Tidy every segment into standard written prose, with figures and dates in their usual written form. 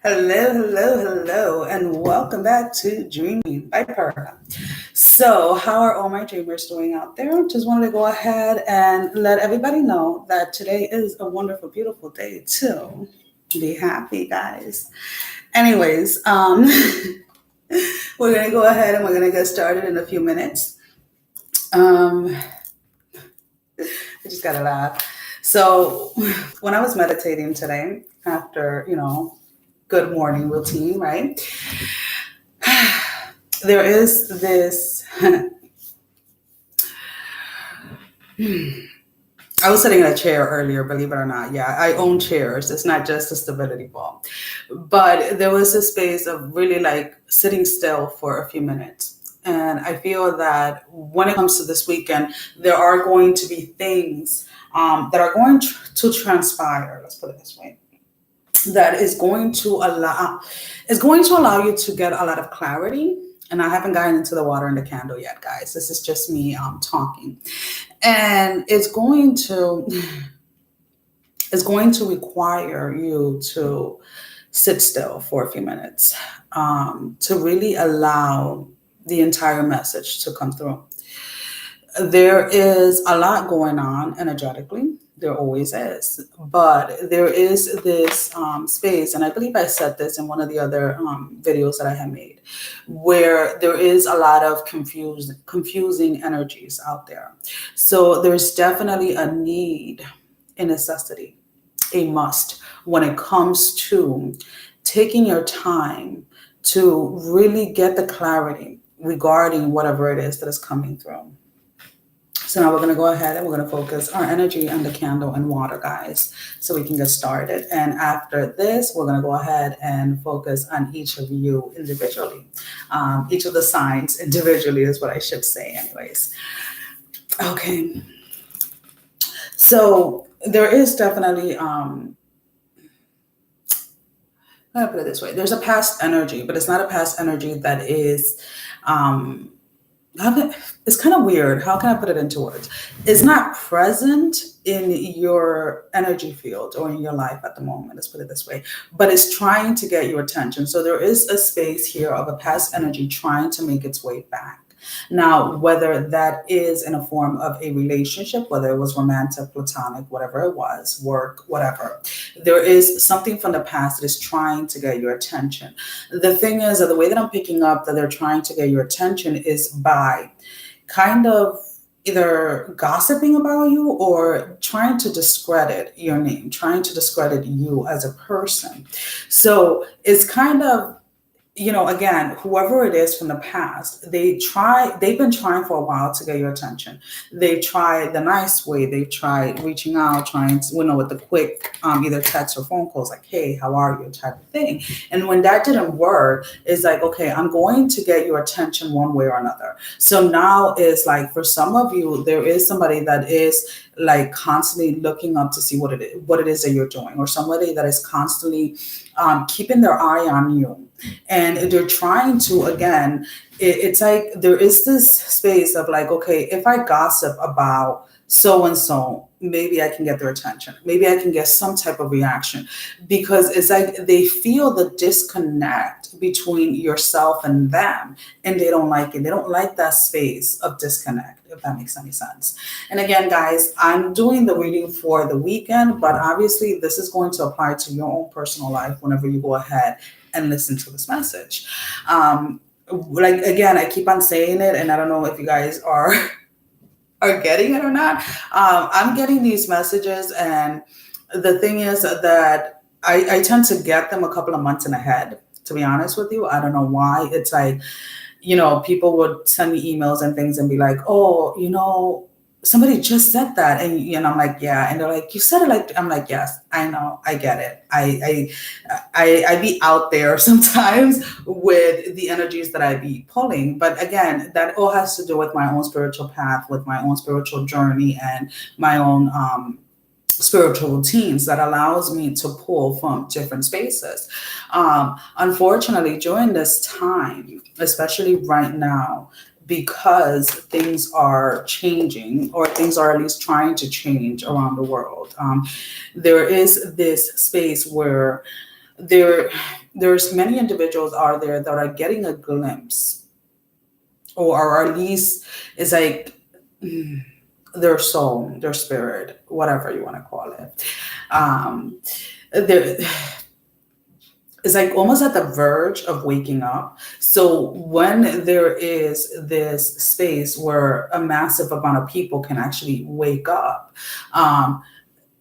Hello, hello, hello, and welcome back to Dreaming by Perla. So, how are all my dreamers doing out there? Just wanted to go ahead and let everybody know that today is a wonderful, beautiful day to be happy, guys. Anyways, we're gonna go ahead and we're gonna get started in a few minutes. I just gotta laugh. So, when I was meditating today, after good morning routine, right? There is this. I was sitting in a chair earlier, believe it or not. Yeah, I own chairs. It's not just a stability ball. But there was a space of really like sitting still for a few minutes. And I feel that when it comes to this weekend, there are going to be things that are going to transpire. Let's put it this way. That is going to allow you to get a lot of clarity. And I haven't gotten into the water and the candle yet, guys. This is just me talking. And it's going to require you to sit still for a few minutes to really allow the entire message to come through. There is a lot going on energetically. There always is. But there is this space, and I believe I said this in one of the other videos that I had made, where there is a lot of confusing energies out there. So there's definitely a need, a necessity, a must when it comes to taking your time to really get the clarity regarding whatever it is that is coming through. So now we're going to go ahead and we're going to focus our energy on the candle and water, guys, so we can get started. And after this, we're going to go ahead and focus on each of you individually. Each of the signs individually is what I should say anyways. Okay. So there is definitely, I'm going to put it this way. There's a past energy, but it's not a past energy that is, it's kind of weird. How can I put it into words? It's not present in your energy field or in your life at the moment. Let's put it this way. But it's trying to get your attention. So there is a space here of a past energy trying to make its way back. Now, whether that is in a form of a relationship, whether it was romantic, platonic, whatever it was, work, whatever, there is something from the past that is trying to get your attention. The thing is that the way that I'm picking up that they're trying to get your attention is by kind of either gossiping about you or trying to discredit your name, trying to discredit you as a person. So it's kind of, again, whoever it is from the past, they've been trying for a while to get your attention. They've tried the nice way. They've tried reaching out, trying to, with the quick, either text or phone calls, like, hey, how are you, type of thing. And when that didn't work, it's like, okay, I'm going to get your attention one way or another. So now it's like, for some of you, there is somebody that is like constantly looking up to see what it is that you're doing, or somebody that is constantly keeping their eye on you. And they're trying to, again, it's like there is this space of like, okay, if I gossip about so-and-so, maybe I can get their attention. Maybe I can get some type of reaction, because it's like they feel the disconnect between yourself and them, and they don't like it. They don't like that space of disconnect, if that makes any sense. And again, guys, I'm doing the reading for the weekend, but obviously this is going to apply to your own personal life whenever you go ahead and listen to this message. Like, again, I keep on saying it, and I don't know if you guys are getting it or not. I'm getting these messages, and the thing is that I tend to get them a couple of months in ahead, to be honest with you. I don't know why. It's like, people would send me emails and things and be like, oh, somebody just said that. And I'm like, yeah. And they're like, you said it like, I'm like, yes, I know, I get it. I be out there sometimes with the energies that I be pulling. But again, that all has to do with my own spiritual path, with my own spiritual journey, and my own spiritual routines that allows me to pull from different spaces. Unfortunately, during this time, especially right now, because things are changing, or things are at least trying to change around the world, there is this space where there's many individuals out there that are getting a glimpse, or at least it's like their soul, their spirit, whatever you want to call it. There It's like almost at the verge of waking up. So when there is this space where a massive amount of people can actually wake up,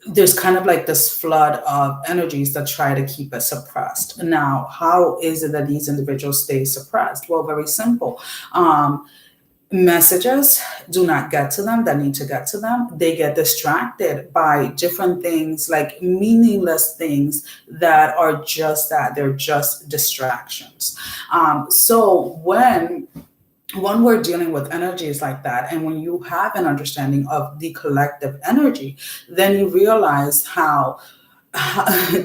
there's kind of like this flood of energies that try to keep us suppressed. Now, how is it that these individuals stay suppressed? Well, very simple. Messages do not get to them that need to get to them. They get distracted by different things, like meaningless things that are just that. They're just distractions. So when we're dealing with energies like that, and when you have an understanding of the collective energy, then you realize how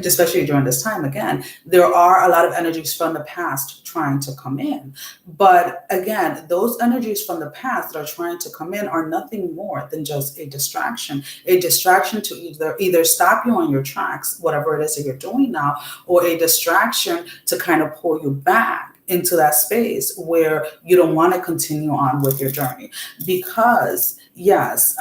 especially during this time, again, there are a lot of energies from the past trying to come in. But again, those energies from the past that are trying to come in are nothing more than just a distraction to either stop you on your tracks, whatever it is that you're doing now, or a distraction to kind of pull you back into that space where you don't want to continue on with your journey. Because yes,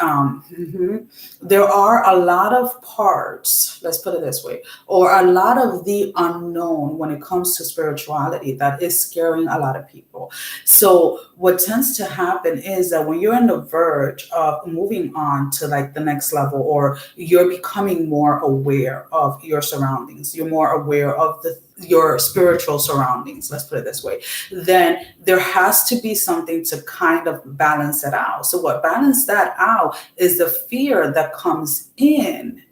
there are a lot of parts, let's put it this way, or a lot of the unknown when it comes to spirituality that is scaring a lot of people. So what tends to happen is that when you're on the verge of moving on to like the next level, or you're becoming more aware of your surroundings, you're more aware of your spiritual surroundings, let's put it this way, then there has to be something to kind of balance it out. So what balances that out is the fear that comes in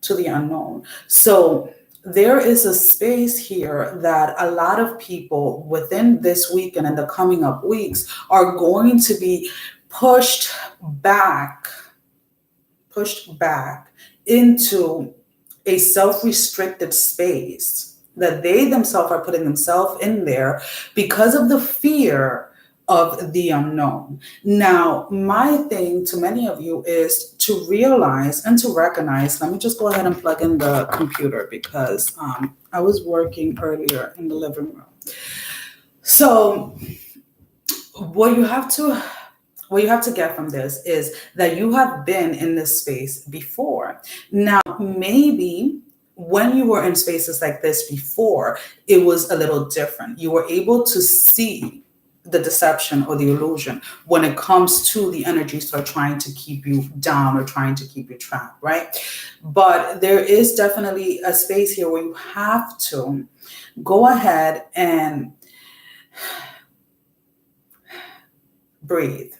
to the unknown. So there is a space here that a lot of people within this week and in the coming up weeks are going to be pushed back into a self-restricted space that they themselves are putting themselves in there because of the fear of the unknown. Now, my thing to many of you is to realize and to recognize, let me just go ahead and plug in the computer because I was working earlier in the living room. So what you have to get from this is that you have been in this space before. Now, maybe when you were in spaces like this before, it was a little different. You were able to see the deception or the illusion when it comes to the energies that are trying to keep you down or trying to keep you trapped, right? But there is definitely a space here where you have to go ahead and breathe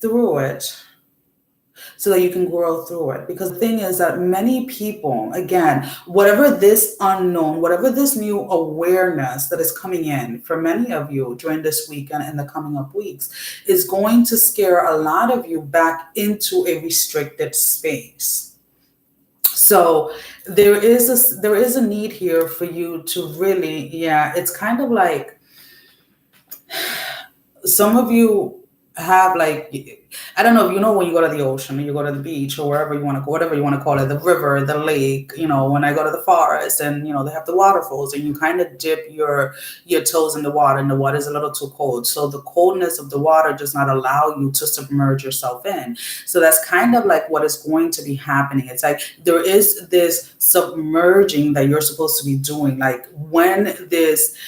through it so that you can grow through it. Because the thing is that many people, again, whatever this unknown, whatever this new awareness that is coming in for many of you during this weekend and the coming up weeks is going to scare a lot of you back into a restricted space. So there is a need here for you to really, it's kind of like some of you have like, I don't know if you know when you go to the ocean, you go to the beach or wherever you want to go, whatever you want to call it, the river, the lake, when I go to the forest and, they have the waterfalls and you kind of dip your toes in the water and the water is a little too cold. So the coldness of the water does not allow you to submerge yourself in. So that's kind of like what is going to be happening. It's like there is this submerging that you're supposed to be doing. Like when this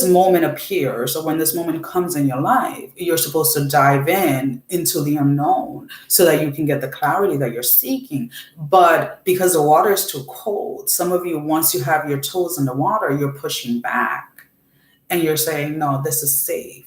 moment appears or when this moment comes in your life, you're supposed to dive into the unknown so that you can get the clarity that you're seeking. But because the water is too cold, some of you, once you have your toes in the water, you're pushing back and you're saying, no, this is safe.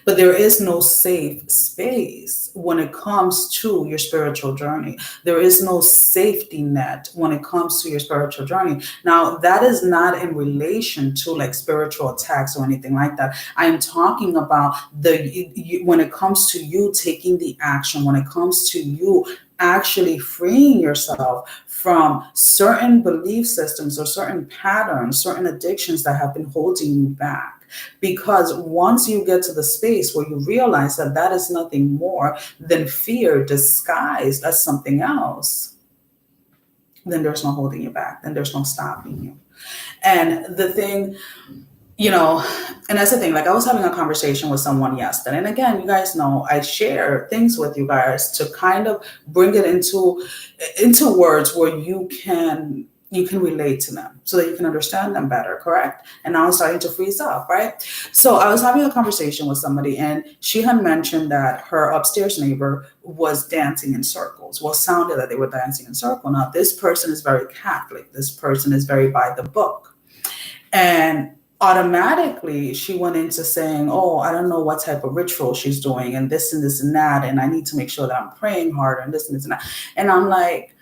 But there is no safe space when it comes to your spiritual journey. There is no safety net when it comes to your spiritual journey. Now, that is not in relation to like spiritual attacks or anything like that. I am talking about when it comes to you taking the action, when it comes to you actually freeing yourself from certain belief systems or certain patterns, certain addictions that have been holding you back. Because once you get to the space where you realize that that is nothing more than fear disguised as something else, then there's no holding you back. Then there's no stopping you. And the thing, and that's the thing, like I was having a conversation with someone yesterday. And again, you guys know I share things with you guys to kind of bring it into words where you can relate to them so that you can understand them better, correct? And now I'm starting to freeze up, right? So I was having a conversation with somebody and she had mentioned that her upstairs neighbor was dancing in circles. Well, sounded that they were dancing in circles. Now, this person is very Catholic. This person is very by the book. And automatically she went into saying, oh, I don't know what type of ritual she's doing and this and this and that. And I need to make sure that I'm praying harder and this and this and that. And I'm like,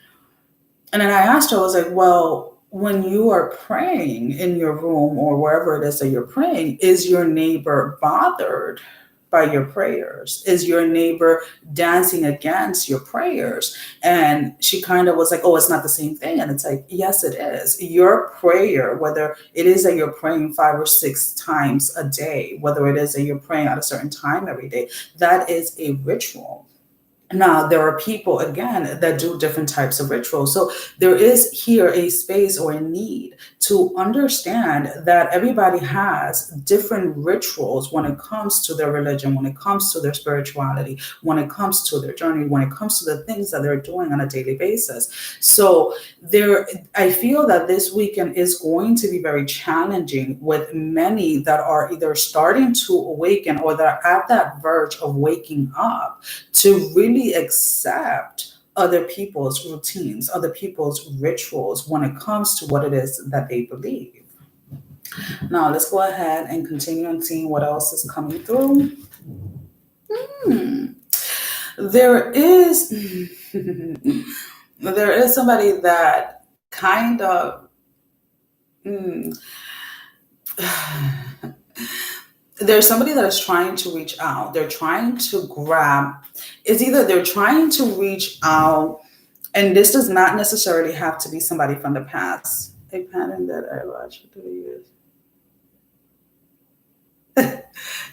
and then I asked her, I was like, well, when you are praying in your room or wherever it is that you're praying, is your neighbor bothered by your prayers? Is your neighbor dancing against your prayers? And she kind of was like, oh, it's not the same thing. And it's like, yes, it is. Your prayer, whether it is that you're praying 5 or 6 times a day, whether it is that you're praying at a certain time every day, that is a ritual. Now, there are people, again, that do different types of rituals. So there is here a space or a need to understand that everybody has different rituals when it comes to their religion, when it comes to their spirituality, when it comes to their journey, when it comes to the things that they're doing on a daily basis. So I feel that this weekend is going to be very challenging with many that are either starting to awaken or that are at that verge of waking up to really accept other people's routines, other people's rituals when it comes to what it is that they believe. Now, let's go ahead and continue and see what else is coming through. There is somebody that kind of there's somebody that is trying to reach out. They're trying to grab. It's either they're trying to reach out, and this does not necessarily have to be somebody from the past. A pattern that I watched for 30 years.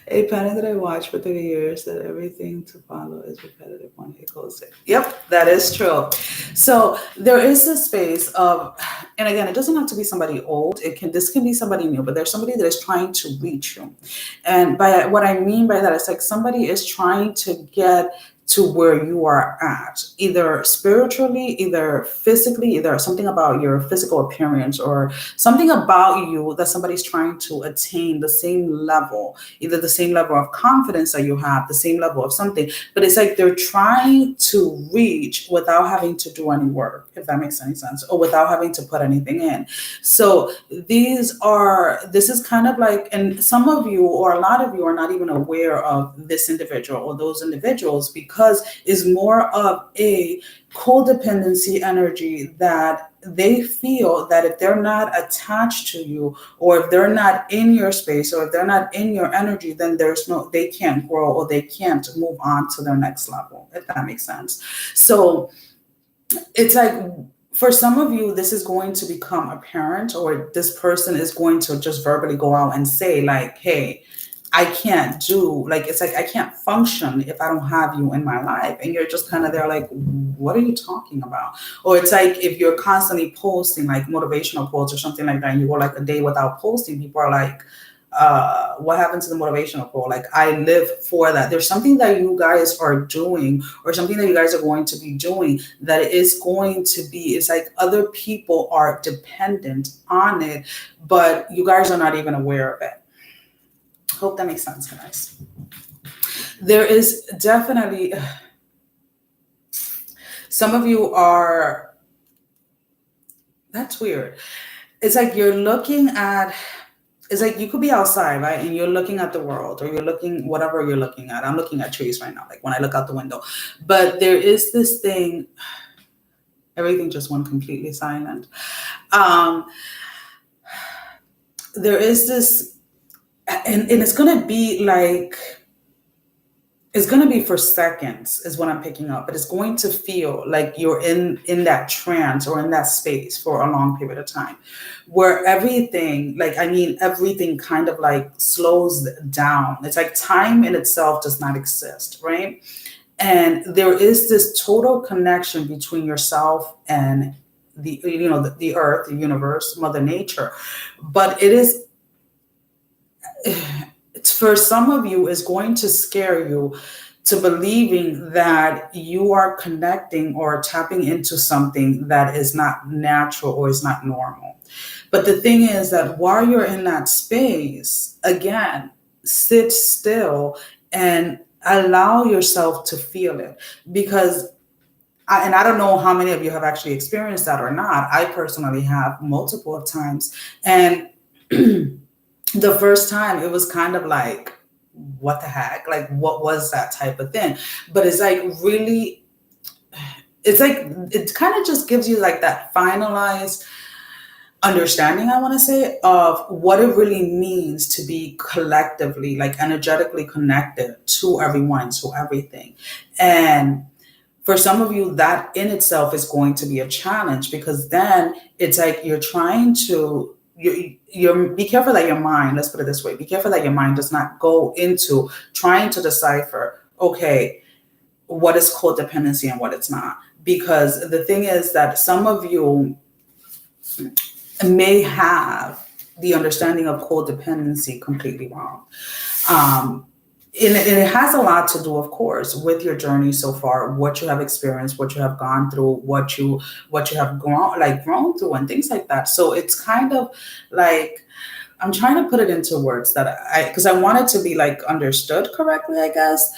A pattern that I watched for 30 years, that everything to follow is repetitive when it goes in. Yep, that is true. So there is this space of, and again, it doesn't have to be somebody old. This can be somebody new, but there's somebody that is trying to reach you. And by what I mean by that, it's like somebody is trying to get to where you are at, either spiritually, either physically, either something about your physical appearance or something about you that somebody's trying to attain the same level, either the same level of confidence that you have, the same level of something. But it's like they're trying to reach without having to do any work, if that makes any sense, or without having to put anything in. So this is kind of like, and some of you or a lot of you are not even aware of this individual or those individuals because it's more of a codependency energy that they feel that if they're not attached to you or if they're not in your space or if they're not in your energy, then they can't grow or they can't move on to their next level, if that makes sense. So it's like, for some of you, this is going to become apparent, or this person is going to just verbally go out and say like, hey, I can't do, like, it's like, I can't function if I don't have you in my life. And you're just kind of there like, what are you talking about? Or it's like, if you're constantly posting like motivational quotes or something like that, and you go like a day without posting, people are like, what happened to the motivational quote? Like, I live for that. There's something that you guys are doing or something that you guys are going to be doing that is going to be, it's like other people are dependent on it, but you guys are not even aware of it. Hope that makes sense, guys. There is definitely, some of you are, that's weird. It's like you're looking at, it's like you could be outside, right? And you're looking at the world or you're looking, whatever you're looking at. I'm looking at trees right now, like when I look out the window. But there is this thing, everything just went completely silent. There is this, and it's going to be like, it's going to be for seconds is what I'm picking up, but it's going to feel like you're in that trance or in that space for a long period of time where everything, like, I mean, everything kind of like slows down. It's like time in itself does not exist, right? And there is this total connection between yourself and the earth, the universe, Mother Nature. But it's for some of you, is going to scare you to believing that you are connecting or tapping into something that is not natural or is not normal. But the thing is that while you're in that space, again, sit still and allow yourself to feel it. Because I don't know how many of you have actually experienced that or not. I personally have multiple of times. And the first time it was kind of like, what the heck? Like, what was that type of thing? But it's like really, it's like, it kind of just gives you like that finalized understanding, I want to say, of what it really means to be collectively, like energetically connected to everyone, to everything. And for some of you, that in itself is going to be a challenge, because then it's like you're trying to, you're be careful that your mind, let's put it this way, be careful that your mind does not go into trying to decipher, okay, what is codependency and what it's not. Because the thing is that some of you may have the understanding of codependency completely wrong. And it has a lot to do, of course, with your journey so far, what you have experienced, what you have gone through, what you have grown through, and things like that. So it's kind of like, I'm trying to put it into words because I want it to be like understood correctly, I guess.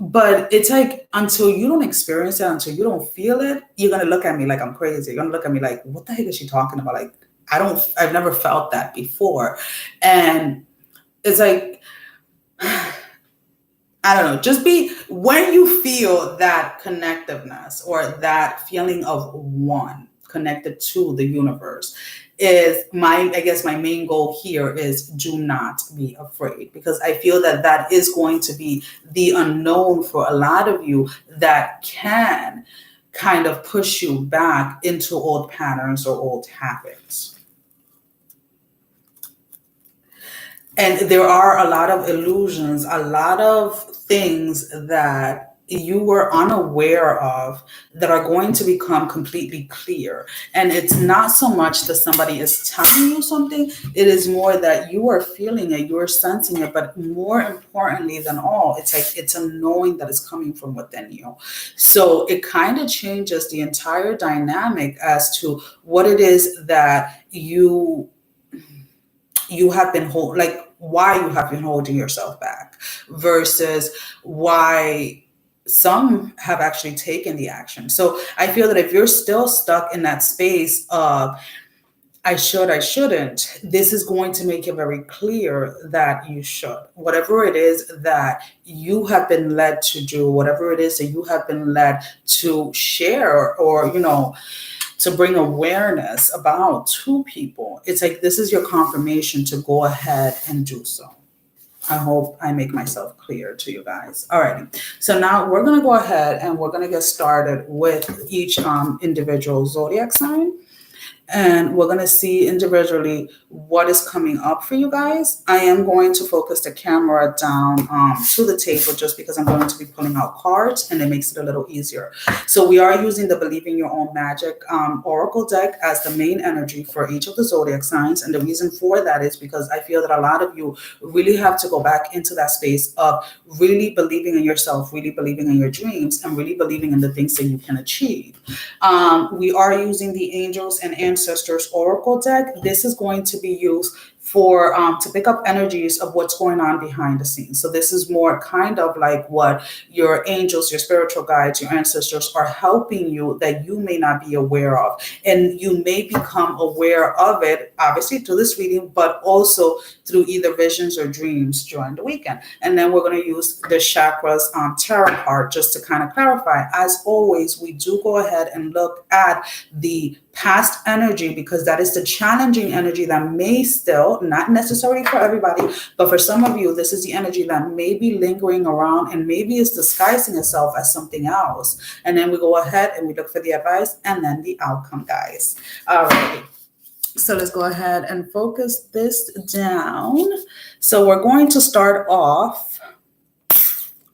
But it's like, until you don't experience it, until you don't feel it, you're gonna look at me like I'm crazy. You're gonna look at me like, what the heck is she talking about? Like, I've never felt that before. And it's like, I don't know, just when you feel that connectiveness or that feeling of one connected to the universe, is I guess my main goal here is do not be afraid, because I feel that is going to be the unknown for a lot of you, that can kind of push you back into old patterns or old habits. And there are a lot of illusions, a lot of things that you were unaware of that are going to become completely clear. And it's not so much that somebody is telling you something, it is more that you are feeling it, you are sensing it. But more importantly than all, it's like, it's a knowing that is coming from within you. So it kind of changes the entire dynamic as to what it is that you have been why you have been holding yourself back, versus why some have actually taken the action. So I feel that if you're still stuck in that space of I shouldn't, this is going to make it very clear that you should. Whatever it is that you have been led to do, whatever it is that you have been led to share, or, to bring awareness about to people, it's like, this is your confirmation to go ahead and do so. I hope I make myself clear to you guys. All right. So now we're going to go ahead and we're going to get started with each individual zodiac sign. And we're going to see individually what is coming up for you guys. I am going to focus the camera down to the table, just because I'm going to be pulling out cards and it makes it a little easier. So we are using the Believe in Your Own Magic Oracle deck as the main energy for each of the zodiac signs. And the reason for that is because I feel that a lot of you really have to go back into that space of really believing in yourself, really believing in your dreams, and really believing in the things that you can achieve. We are using the Angels and Ancestors Oracle deck. This is going to be used for to pick up energies of what's going on behind the scenes. So this is more kind of like what your angels, your spiritual guides, your ancestors are helping you that you may not be aware of. And you may become aware of it, obviously, through this reading, but also through either visions or dreams during the weekend. And then we're going to use the chakras tarot card just to kind of clarify. As always, we do go ahead and look at the past energy, because that is the challenging energy that may still, not necessarily for everybody, but for some of you, this is the energy that may be lingering around and maybe is disguising itself as something else. And then we go ahead and we look for the advice and then the outcome, guys. All right. So let's go ahead and focus this down. So we're going to start off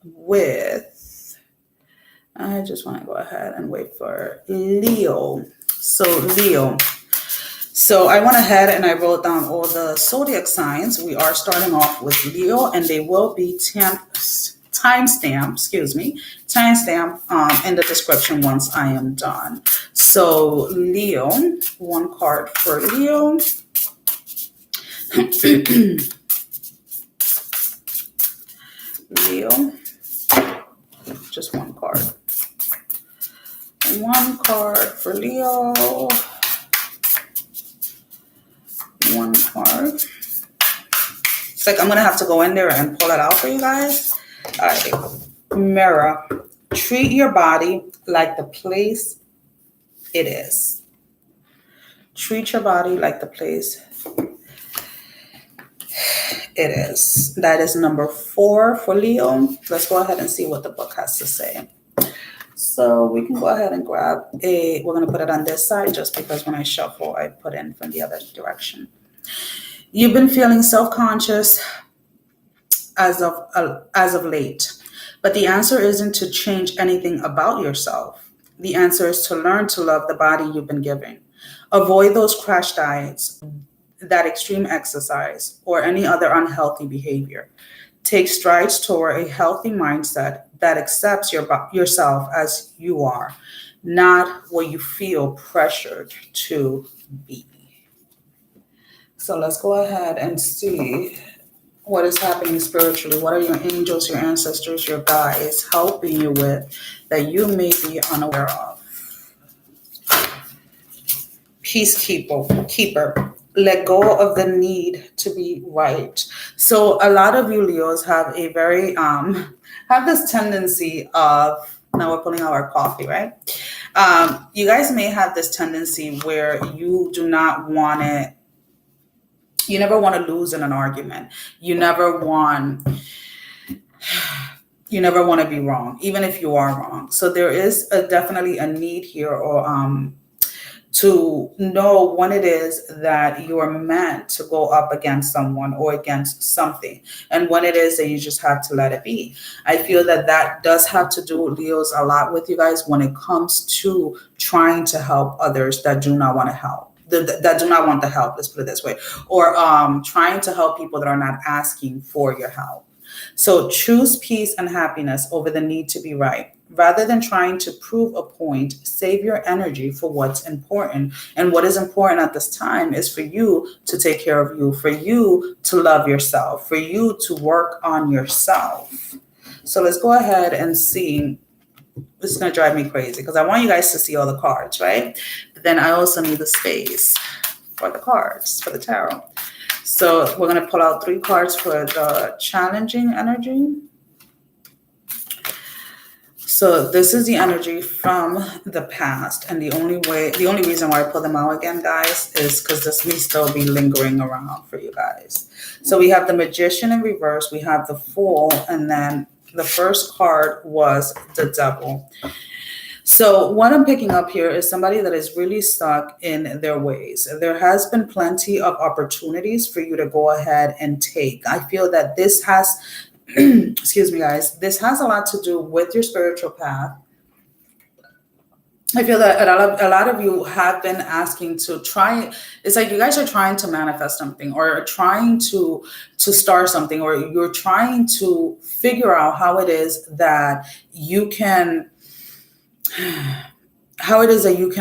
with I just want to go ahead and wait for Leo. So Leo. So I went ahead and I wrote down all the zodiac signs. We are starting off with Leo, and they will be timestamp in the description once I am done. So Leo, one card for Leo. Leo, just one card. One card for Leo. One card. It's like I'm going to have to go in there and pull it out for you guys. All right. Mirror. Treat your body like the place it is. Treat your body like the place it is. That is number 4 for Leo. Let's go ahead and see what the book has to say. So we can go ahead and grab we're going to put it on this side just because when I shuffle, I put in from the other direction. You've been feeling self-conscious as of late, but the answer isn't to change anything about yourself. The answer is to learn to love the body you've been given. Avoid those crash diets, that extreme exercise, or any other unhealthy behavior. Take strides toward a healthy mindset that accepts yourself as you are, not what you feel pressured to be. So let's go ahead and see what is happening spiritually. What are your angels, your ancestors, your guides helping you with that you may be unaware of? Keeper. Let go of the need to be right. So a lot of you Leos have a very have this tendency of, now we're pulling out our coffee, right? You guys may have this tendency where you do not want it. You never want to lose in an argument. You never want to be wrong, even if you are wrong. So there is definitely a need here, or to know when it is that you are meant to go up against someone or against something, and when it is that you just have to let it be. I feel that does have to do, Leos, a lot with you guys when it comes to trying to help others that do not want to help. That do not want the help, let's put it this way, or trying to help people that are not asking for your help. So choose peace and happiness over the need to be right. Rather than trying to prove a point, save your energy for what's important. And what is important at this time is for you to take care of you, for you to love yourself, for you to work on yourself. So let's go ahead and see. This is going to drive me crazy because I want you guys to see all the cards, right? But then I also need the space for the cards, for the tarot. So we're going to pull out 3 cards for the challenging energy. So this is the energy from the past. And the only reason why I pull them out again, guys, is because this may still be lingering around for you guys. So we have the Magician in reverse. We have the Fool, and then the first card was the Devil. So what I'm picking up here is somebody that is really stuck in their ways. There has been plenty of opportunities for you to go ahead and take. I feel that this has, excuse me, guys, this has a lot to do with your spiritual path. I feel that a lot of you have been asking to try. It's like you guys are trying to manifest something, or trying to start something, or you're trying to figure out how it is that you can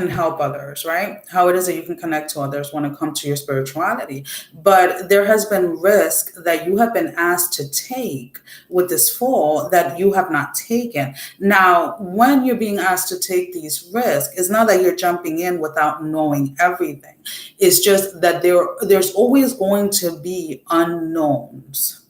help others, right? How it is that you can connect to others when it comes to your spirituality. But there has been risk that you have been asked to take with this Fool that you have not taken. Now, when you're being asked to take these risks, it's not that you're jumping in without knowing everything. It's just that there's always going to be unknowns,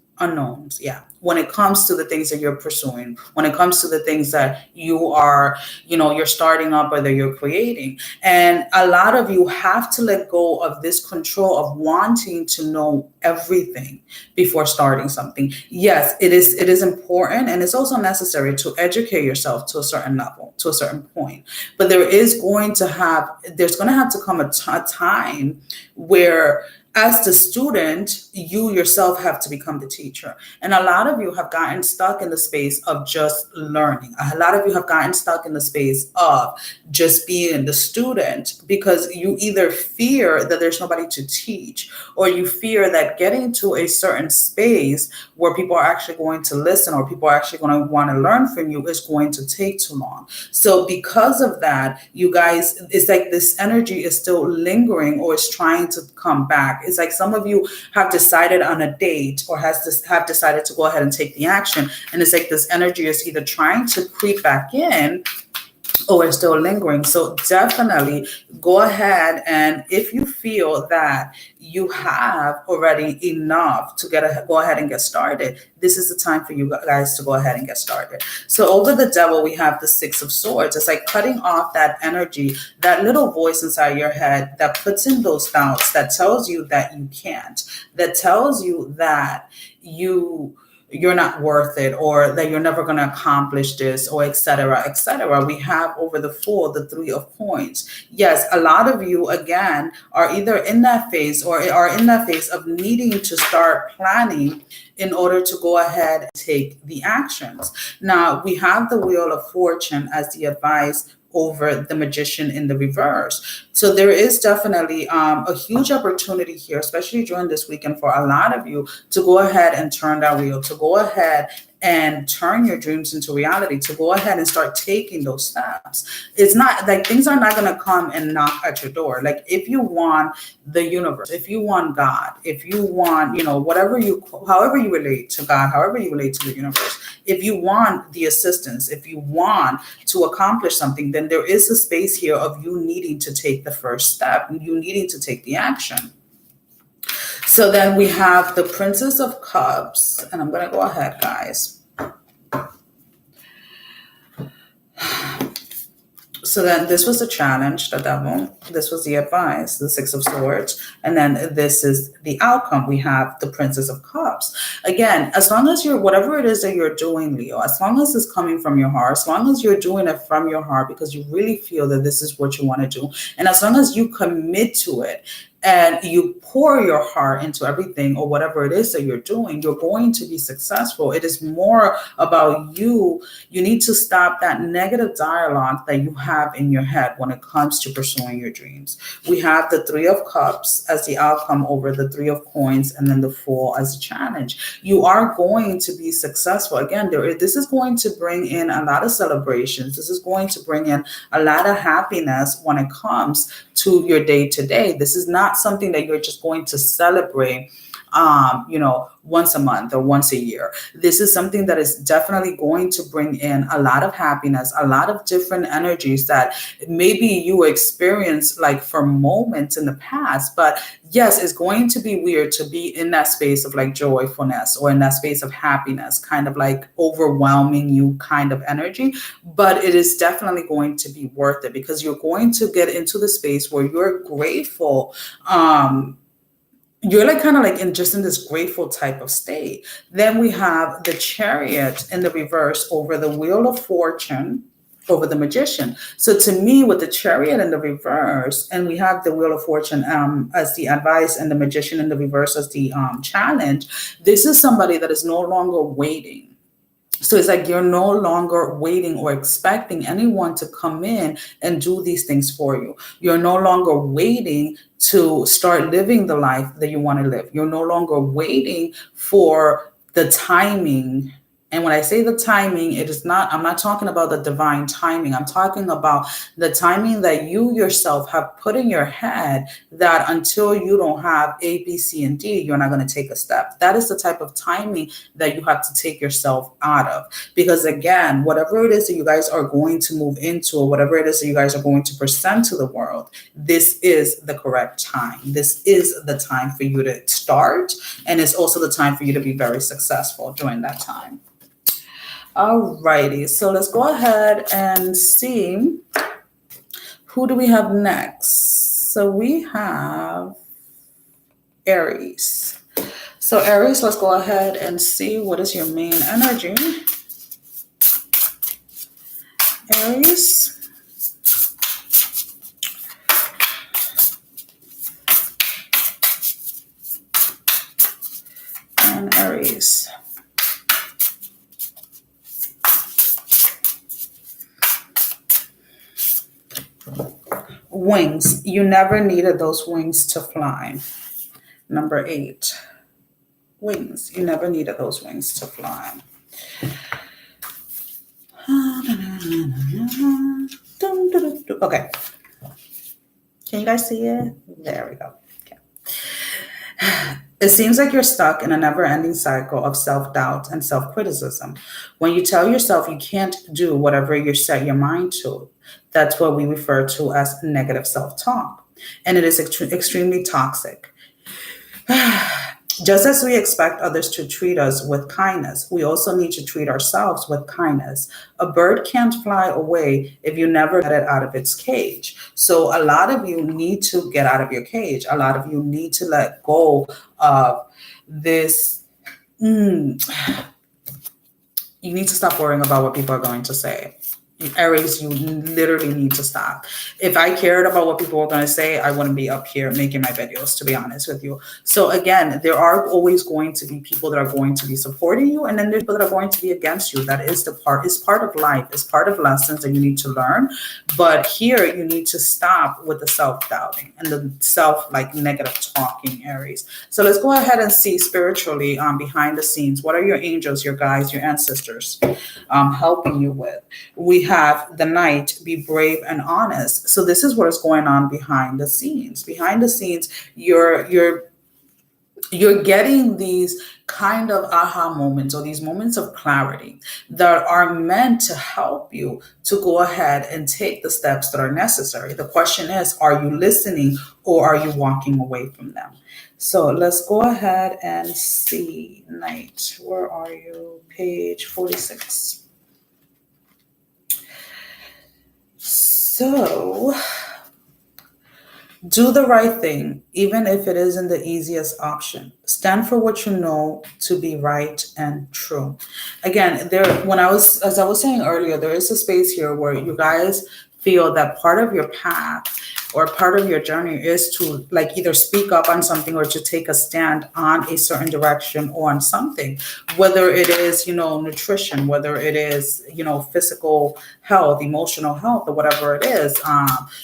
yeah, when it comes to the things that you're pursuing, when it comes to the things that you are, you're starting up or that you're creating. And a lot of you have to let go of this control of wanting to know everything before starting something. Yes, it is important, and it's also necessary to educate yourself to a certain level, to a certain point. But there's going to have to come a time where as the student, you yourself have to become the teacher. And a lot of you have gotten stuck in the space of just learning. A lot of you have gotten stuck in the space of just being the student because you either fear that there's nobody to teach, or you fear that getting to a certain space where people are actually going to listen, or people are actually going to want to learn from you, is going to take too long. So because of that, you guys, it's like this energy is still lingering or is trying to come back. It's like some of you have decided on a date or have decided to go ahead and take the action. And it's like this energy is either trying to creep back in or is still lingering. So definitely go ahead, and if you feel that you have already enough to go ahead and get started, this is the time for you guys to go ahead and get started. So over the Devil, we have the Six of Swords. It's like cutting off that energy, that little voice inside your head that puts in those doubts, that tells you that you can't, that tells you that you're not worth it, or that you're never going to accomplish this, or etc., etc. We have over the Fool, the Three of Coins. Yes, a lot of you again are either in that phase or are in that phase of needing to start planning in order to go ahead and take the actions. Now we have the Wheel of Fortune as the advice over the Magician in the reverse. So there is definitely a huge opportunity here, especially during this weekend, for a lot of you to go ahead and turn that wheel, to go ahead and turn your dreams into reality, to go ahead and start taking those steps. It's not like things are not going to come and knock at your door. Like if you want the universe, if you want God, if you want, however you relate to God, however you relate to the universe, if you want the assistance, if you want to accomplish something, then there is a space here of you needing to take the first step, you needing to take the action. So then we have the Princess of Cups, and I'm going to go ahead, guys. So then this was the challenge, the Devil. This was the advice, the Six of Swords. And then this is the outcome. We have the Princess of Cups. Again, as long as whatever it is that you're doing, Leo, as long as it's coming from your heart, as long as you're doing it from your heart because you really feel that this is what you want to do, and as long as you commit to it, and you pour your heart into everything or whatever it is that you're doing, you're going to be successful. It is more about you. You need to stop that negative dialogue that you have in your head when it comes to pursuing your dreams. We have the Three of Cups as the outcome over the Three of Coins, and then the Fool as a challenge. You are going to be successful. Again, this is going to bring in a lot of celebrations. This is going to bring in a lot of happiness when it comes to your day-to-day. This is not something that you're just going to celebrate once a month or once a year. This is something that is definitely going to bring in a lot of happiness, a lot of different energies that maybe you experienced like for moments in the past. But yes, it's going to be weird to be in that space of like joyfulness or in that space of happiness, kind of like overwhelming you kind of energy. But it is definitely going to be worth it because you're going to get into the space where you're grateful. You're like kind of like in this grateful type of state. Then we have the Chariot in the reverse over the Wheel of Fortune over the Magician. So to me, with the Chariot in the reverse, and we have the Wheel of Fortune as the advice and the Magician in the reverse as the challenge, this is somebody that is no longer waiting. So it's like you're no longer waiting or expecting anyone to come in and do these things for you. You're no longer waiting to start living the life that you want to live. You're no longer waiting for the timing. And when I say the timing, I'm not talking about the divine timing. I'm talking about the timing that you yourself have put in your head that until you don't have A, B, C, and D, you're not going to take a step. That is the type of timing that you have to take yourself out of. Because again, whatever it is that you guys are going to move into or whatever it is that you guys are going to present to the world, this is the correct time. This is the time for you to start. And it's also the time for you to be very successful during that time. Alrighty, so let's go ahead and see who do we have next. So we have Aries. So Aries, let's go ahead and see what is your main energy. Aries. Wings. You never needed those wings to fly. Number 8. Wings. You never needed those wings to fly. Okay. Can you guys see it? There we go. Okay. It seems like you're stuck in a never-ending cycle of self-doubt and self-criticism. When you tell yourself you can't do whatever you set your mind to, that's what we refer to as negative self-talk. And it is extremely toxic. Just as we expect others to treat us with kindness, we also need to treat ourselves with kindness. A bird can't fly away if you never get it out of its cage. So a lot of you need to get out of your cage. A lot of you need to let go of this. You need to stop worrying about what people are going to say. Aries, you literally need to stop. If I cared about what people were going to say, I wouldn't be up here making my videos, to be honest with you. So again, there are always going to be people that are going to be supporting you, and then there's people that are going to be against you. That is part of life. It's part of lessons that you need to learn. But here you need to stop with the self-doubting and the negative talking, Aries. So let's go ahead and see spiritually behind the scenes. What are your angels, your guides, your ancestors helping you with? We have the Knight, be brave and honest. So this is what is going on behind the scenes. Behind the scenes, you're getting these kind of aha moments, or these moments of clarity that are meant to help you to go ahead and take the steps that are necessary. The question is, are you listening or are you walking away from them? So let's go ahead and see. Knight, where are you? Page 46. So, do the right thing, even if it isn't the easiest option. Stand for what you know to be right and true. Again, as I was saying earlier, there is a space here where you guys feel that part of your path or part of your journey is to either speak up on something or to take a stand on a certain direction or on something, whether it is, nutrition, whether it is, physical health, emotional health, or whatever it is.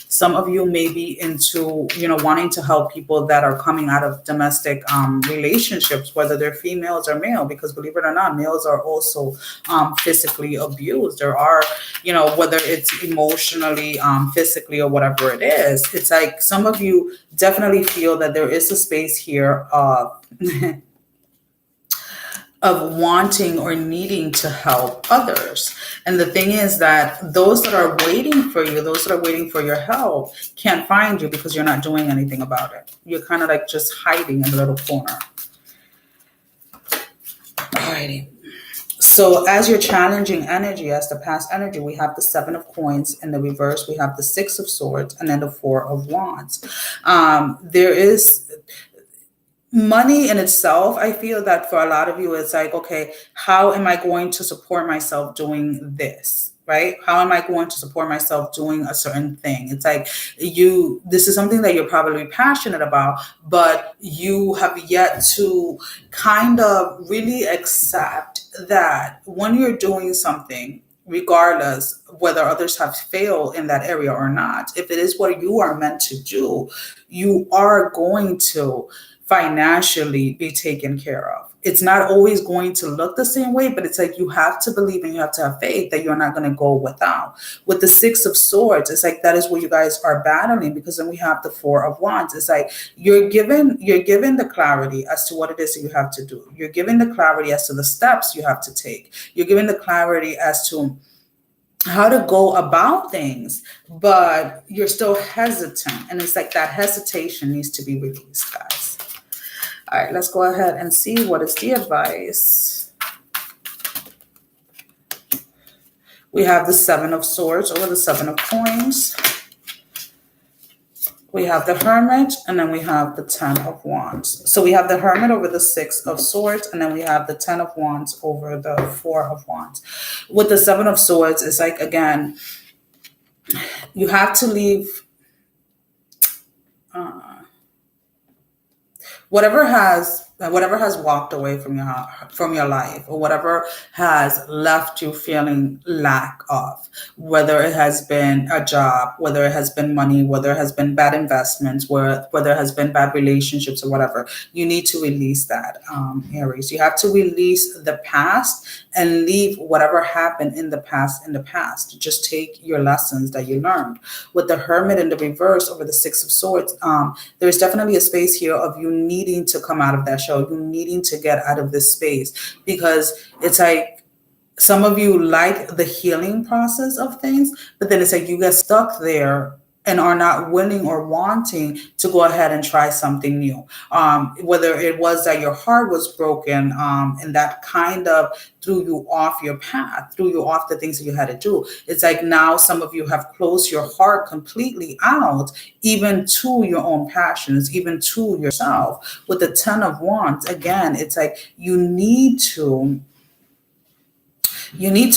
Some of you may be into, wanting to help people that are coming out of domestic relationships, whether they're females or male, because believe it or not, males are also physically abused. There are, whether it's emotionally, physically, or whatever it is. It's like some of you definitely feel that there is a space here of of wanting or needing to help others. And the thing is that those that are waiting for you, those that are waiting for your help, can't find you because you're not doing anything about it. You're kind of like just hiding in a little corner. Alrighty. So as your challenging energy, as the past energy, we have the 7 of coins. In the reverse, we have the 6 of swords, and then the 4 of wands. There is money in itself. I feel that for a lot of you, it's like, okay, how am I going to support myself doing this? Right? How am I going to support myself doing a certain thing? It's like this is something that you're probably passionate about, but you have yet to kind of really accept that when you're doing something, regardless whether others have failed in that area or not, if it is what you are meant to do, you are going to financially be taken care of. It's not always going to look the same way, but it's like you have to believe and you have to have faith that you're not going to go without. With the 6 of swords, it's like that is what you guys are battling, because then we have the 4 of wands. It's like you're given the clarity as to what it is that you have to do. You're given the clarity as to the steps you have to take. You're given the clarity as to how to go about things, but you're still hesitant. And it's like that hesitation needs to be released, guys. All right, let's go ahead and see what is the advice. We have the 7 of swords over the 7 of coins. We have the Hermit, and then we have the 10 of wands. So we have the Hermit over the 6 of swords, and then we have the 10 of wands over the 4 of wands. With the 7 of swords, it's like, again, you have to leave whatever has whatever has walked away from your life, or whatever has left you feeling lack of, whether it has been a job, whether it has been money, whether it has been bad investments, whether it has been bad relationships or whatever, you need to release that, Aries. You have to release the past and leave whatever happened in the past in the past. Just take your lessons that you learned. With the Hermit in the reverse over the Six of Swords, there's definitely a space here of you needing to come out of that show, you needing to get out of this space, because it's like some of you like the healing process of things, but then it's like you get stuck there and are not willing or wanting to go ahead and try something new. Whether it was that your heart was broken, and that kind of threw you off your path, threw you off the things that you had to do. It's like now some of you have closed your heart completely out, even to your own passions, even to yourself. With the Ten of Wands, again, it's like you need to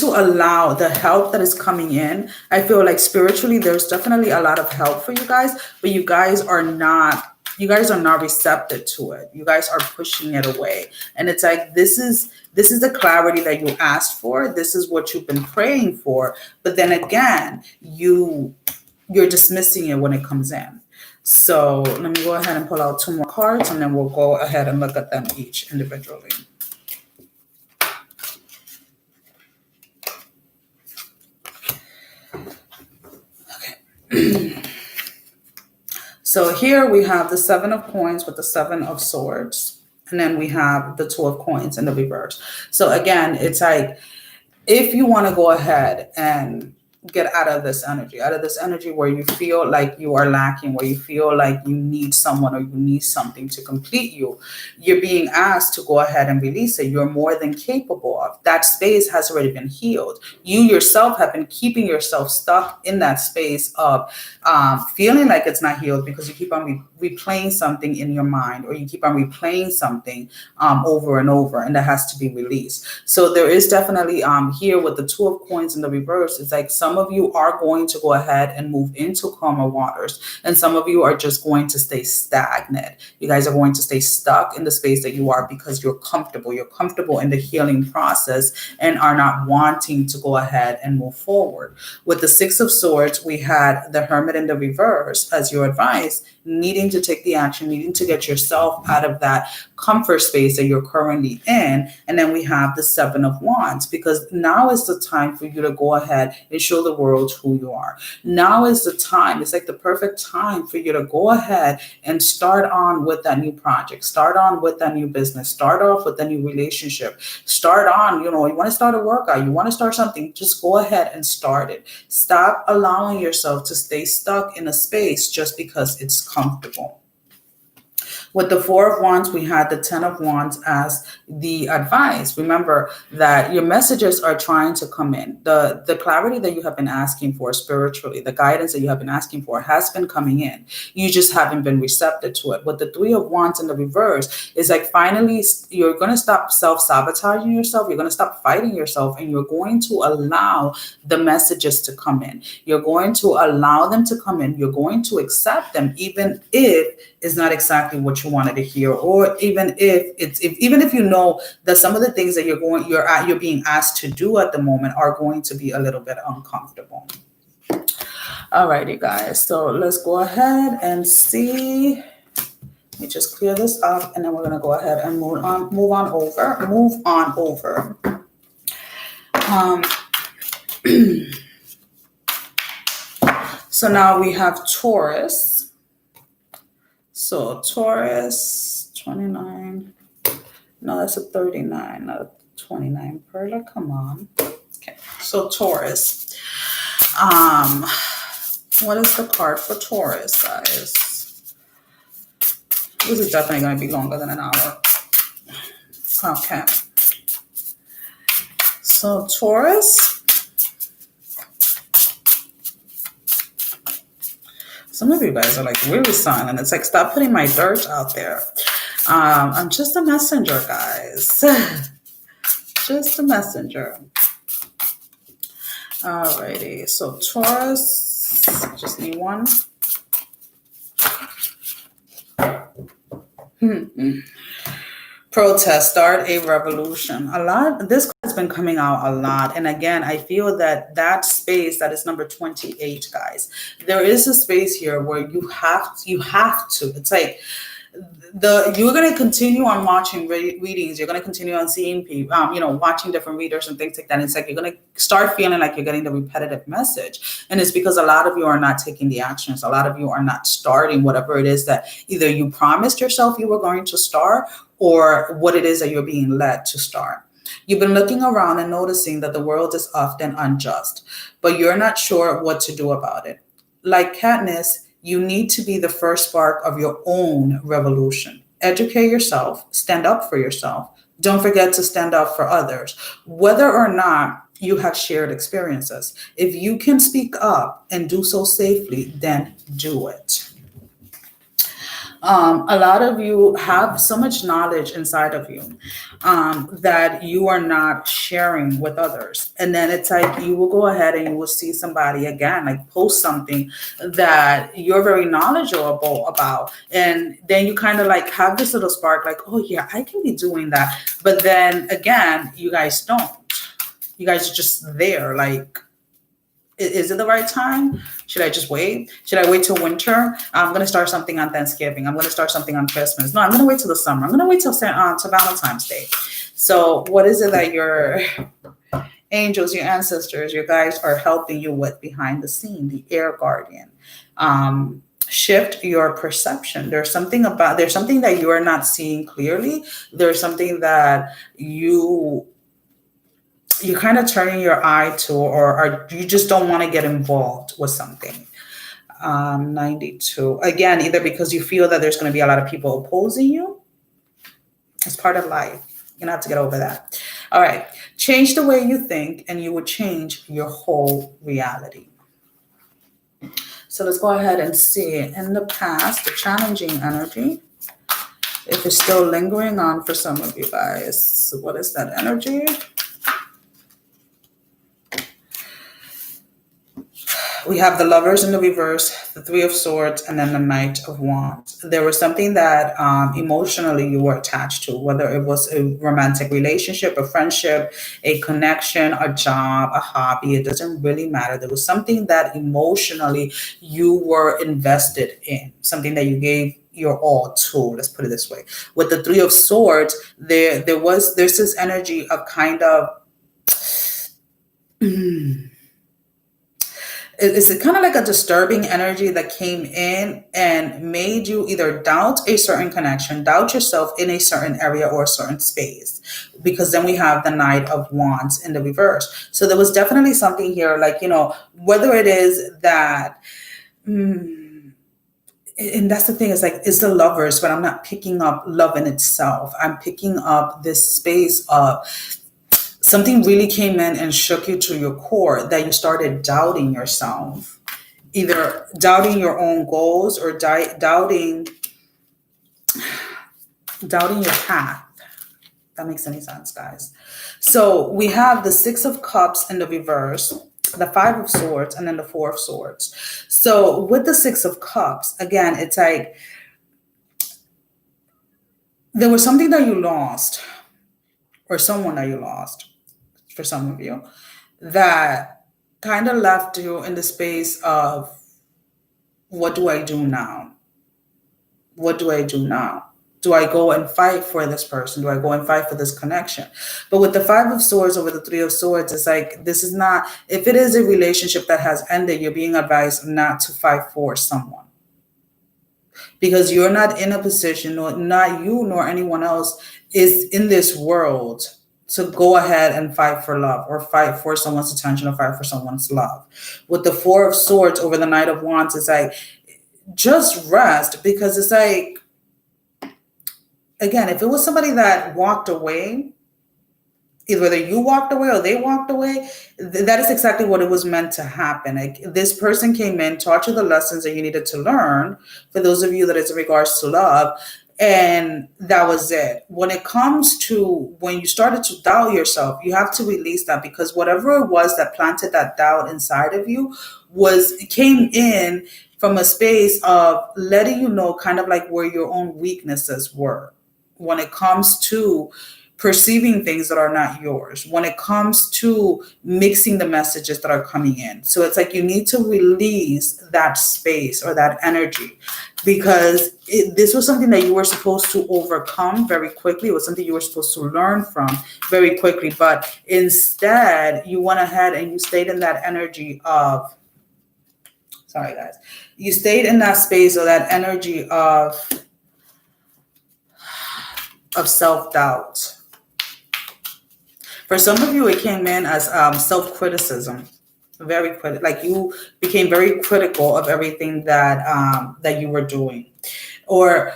allow the help that is coming in. I feel like spiritually, there's definitely a lot of help for you guys, but you guys are not receptive to it. You guys are pushing it away. And it's like, this is the clarity that you asked for. This is what you've been praying for. But then again, you're dismissing it when it comes in. So let me go ahead and pull out 2 more cards, and then we'll go ahead and look at them each individually. So here we have the 7 of Coins with the 7 of Swords, and then we have the 2 of Coins in the reverse. So again, it's like, if you want to go ahead and get out of this energy where you feel like you are lacking, where you feel like you need someone or you need something to complete you, you're being asked to go ahead and release it. You're more than capable of. That space has already been healed. You yourself have been keeping yourself stuck in that space of feeling like it's not healed, because you keep on replaying something in your mind, or you keep on replaying something over and over, and that has to be released. So there is definitely here with the 2 of Coins in the reverse, it's like some of you are going to go ahead and move into calmer waters, and some of you are just going to stay stagnant. You guys are going to stay stuck in the space that you are because you're comfortable. You're comfortable in the healing process and are not wanting to go ahead and move forward. With the 6 of Swords, we had the Hermit in the reverse as your advice, needing to take the action, needing to get yourself out of that comfort space that you're currently in. And then we have the 7 of Wands, because now is the time for you to go ahead and show the world who you are. Now is the time. It's like the perfect time for you to go ahead and start on with that new project, start on with that new business, start off with a new relationship, start on, you want to start a workout, you want to start something, just go ahead and start it. Stop allowing yourself to stay stuck in a space just because it's comfortable. With the 4 of Wands, we had the 10 of Wands as the advice. Remember that your messages are trying to come in. The clarity that you have been asking for spiritually, the guidance that you have been asking for has been coming in. You just haven't been receptive to it. With the 3 of Wands in the reverse, it's like finally you're going to stop self-sabotaging yourself. You're going to stop fighting yourself, and you're going to allow the messages to come in. You're going to allow them to come in. You're going to accept them, even if it's not exactly what you wanted to hear, or even if you know that some of the things that you're being asked to do at the moment are going to be a little bit uncomfortable. All righty, guys. So let's go ahead and see. Let me just clear this up, and then we're gonna go ahead and move on over. So now we have Taurus. So Taurus, 29. No, that's a 39, not a 29. Perla, come on. Okay, so Taurus. What is the card for Taurus, guys? This is definitely going to be longer than an hour. Okay. So Taurus. Some of you guys are like really silent. It's like, stop putting my dirt out there. I'm just a messenger, guys. Just a messenger. Alrighty. So Taurus, just need one. Protest, start a revolution. A lot, this card has been coming out a lot. And again, I feel that that space, that is number 28, guys. There is a space here where you have to. It's like you're going to continue on watching readings. You're going to continue on seeing people, watching different readers and things like that. And it's like you're going to start feeling like you're getting the repetitive message. And it's because a lot of you are not taking the actions. A lot of you are not starting whatever it is that either you promised yourself you were going to start, or what it is that you're being led to start. You've been looking around and noticing that the world is often unjust, but you're not sure what to do about it. Like Katniss, you need to be the first spark of your own revolution. Educate yourself, stand up for yourself. Don't forget to stand up for others, whether or not you have shared experiences. If you can speak up and do so safely, then do it. A lot of you have so much knowledge inside of you that you are not sharing with others. And then it's like you will go ahead and you will see somebody again, like post something that you're very knowledgeable about. And then you kind of like have this little spark like, oh yeah, I can be doing that. But then again, you guys don't. You guys are just there like, is it the right time? Should I just wait? Should I wait till winter? I'm going to start something on Thanksgiving. I'm going to start something on Christmas. No, I'm going to wait till the summer. I'm going to wait till Valentine's Day. So what is it that your angels, your ancestors, your guides are helping you with behind the scene? The air guardian. Shift your perception. There's something that you are not seeing clearly. There's something that you're kind of turning your eye to, or you just don't want to get involved with something. 92. Again, either because you feel that there's going to be a lot of people opposing you. It's part of life. You're going to have to get over that. All right. Change the way you think and you will change your whole reality. So let's go ahead and see in the past, the challenging energy. If it's still lingering on for some of you guys. So what is that energy? We have the Lovers in the reverse, the Three of Swords, and then the Knight of Wands. There was something that emotionally you were attached to, whether it was a romantic relationship, a friendship, a connection, a job, a hobby. It doesn't really matter. There was something that emotionally you were invested in, something that you gave your all to. Let's put it this way. With the Three of Swords, there's this energy of kind of it's kind of like a disturbing energy that came in and made you either doubt a certain connection, doubt yourself in a certain area or a certain space, because then we have the Knight of Wands in the reverse. So there was definitely something here, like, whether it is that, and that's the thing, is like, it's the Lovers, but I'm not picking up love in itself. I'm picking up this space of something really came in and shook you to your core, that you started doubting yourself, either doubting your own goals or doubting your path. That makes any sense, guys. So we have the Six of Cups in the reverse, the Five of Swords, and then the Four of Swords. So with the Six of Cups, again, it's like there was something that you lost, or someone that you lost, for some of you, that kind of left you in the space of, what do I do now? What do I do now? Do I go and fight for this person? Do I go and fight for this connection? But with the Five of Swords over the Three of Swords, it's like, this is not, if it is a relationship that has ended, you're being advised not to fight for someone. Because you're not in a position, not you nor anyone else is in this world to go ahead and fight for love, or fight for someone's attention, or fight for someone's love. With the Four of Swords over the Knight of Wands, it's like, just rest, because it's like, again, if it was somebody that walked away, either whether you walked away or they walked away, that is exactly what it was meant to happen. Like, this person came in, taught you the lessons that you needed to learn, for those of you that it's in regards to love, and that was it. When it comes to when you started to doubt yourself, you have to release that, because whatever it was that planted that doubt inside of you came in from a space of letting you know kind of like where your own weaknesses were, when it comes to perceiving things that are not yours, when it comes to mixing the messages that are coming in. So it's like you need to release that space or that energy, because this was something that you were supposed to overcome very quickly. It was something you were supposed to learn from very quickly. But instead, you went ahead and you stayed in that energy of, sorry guys, you stayed in that space or that energy of self-doubt. For some of you, it came in as self-criticism, like you became very critical of everything that that you were doing, or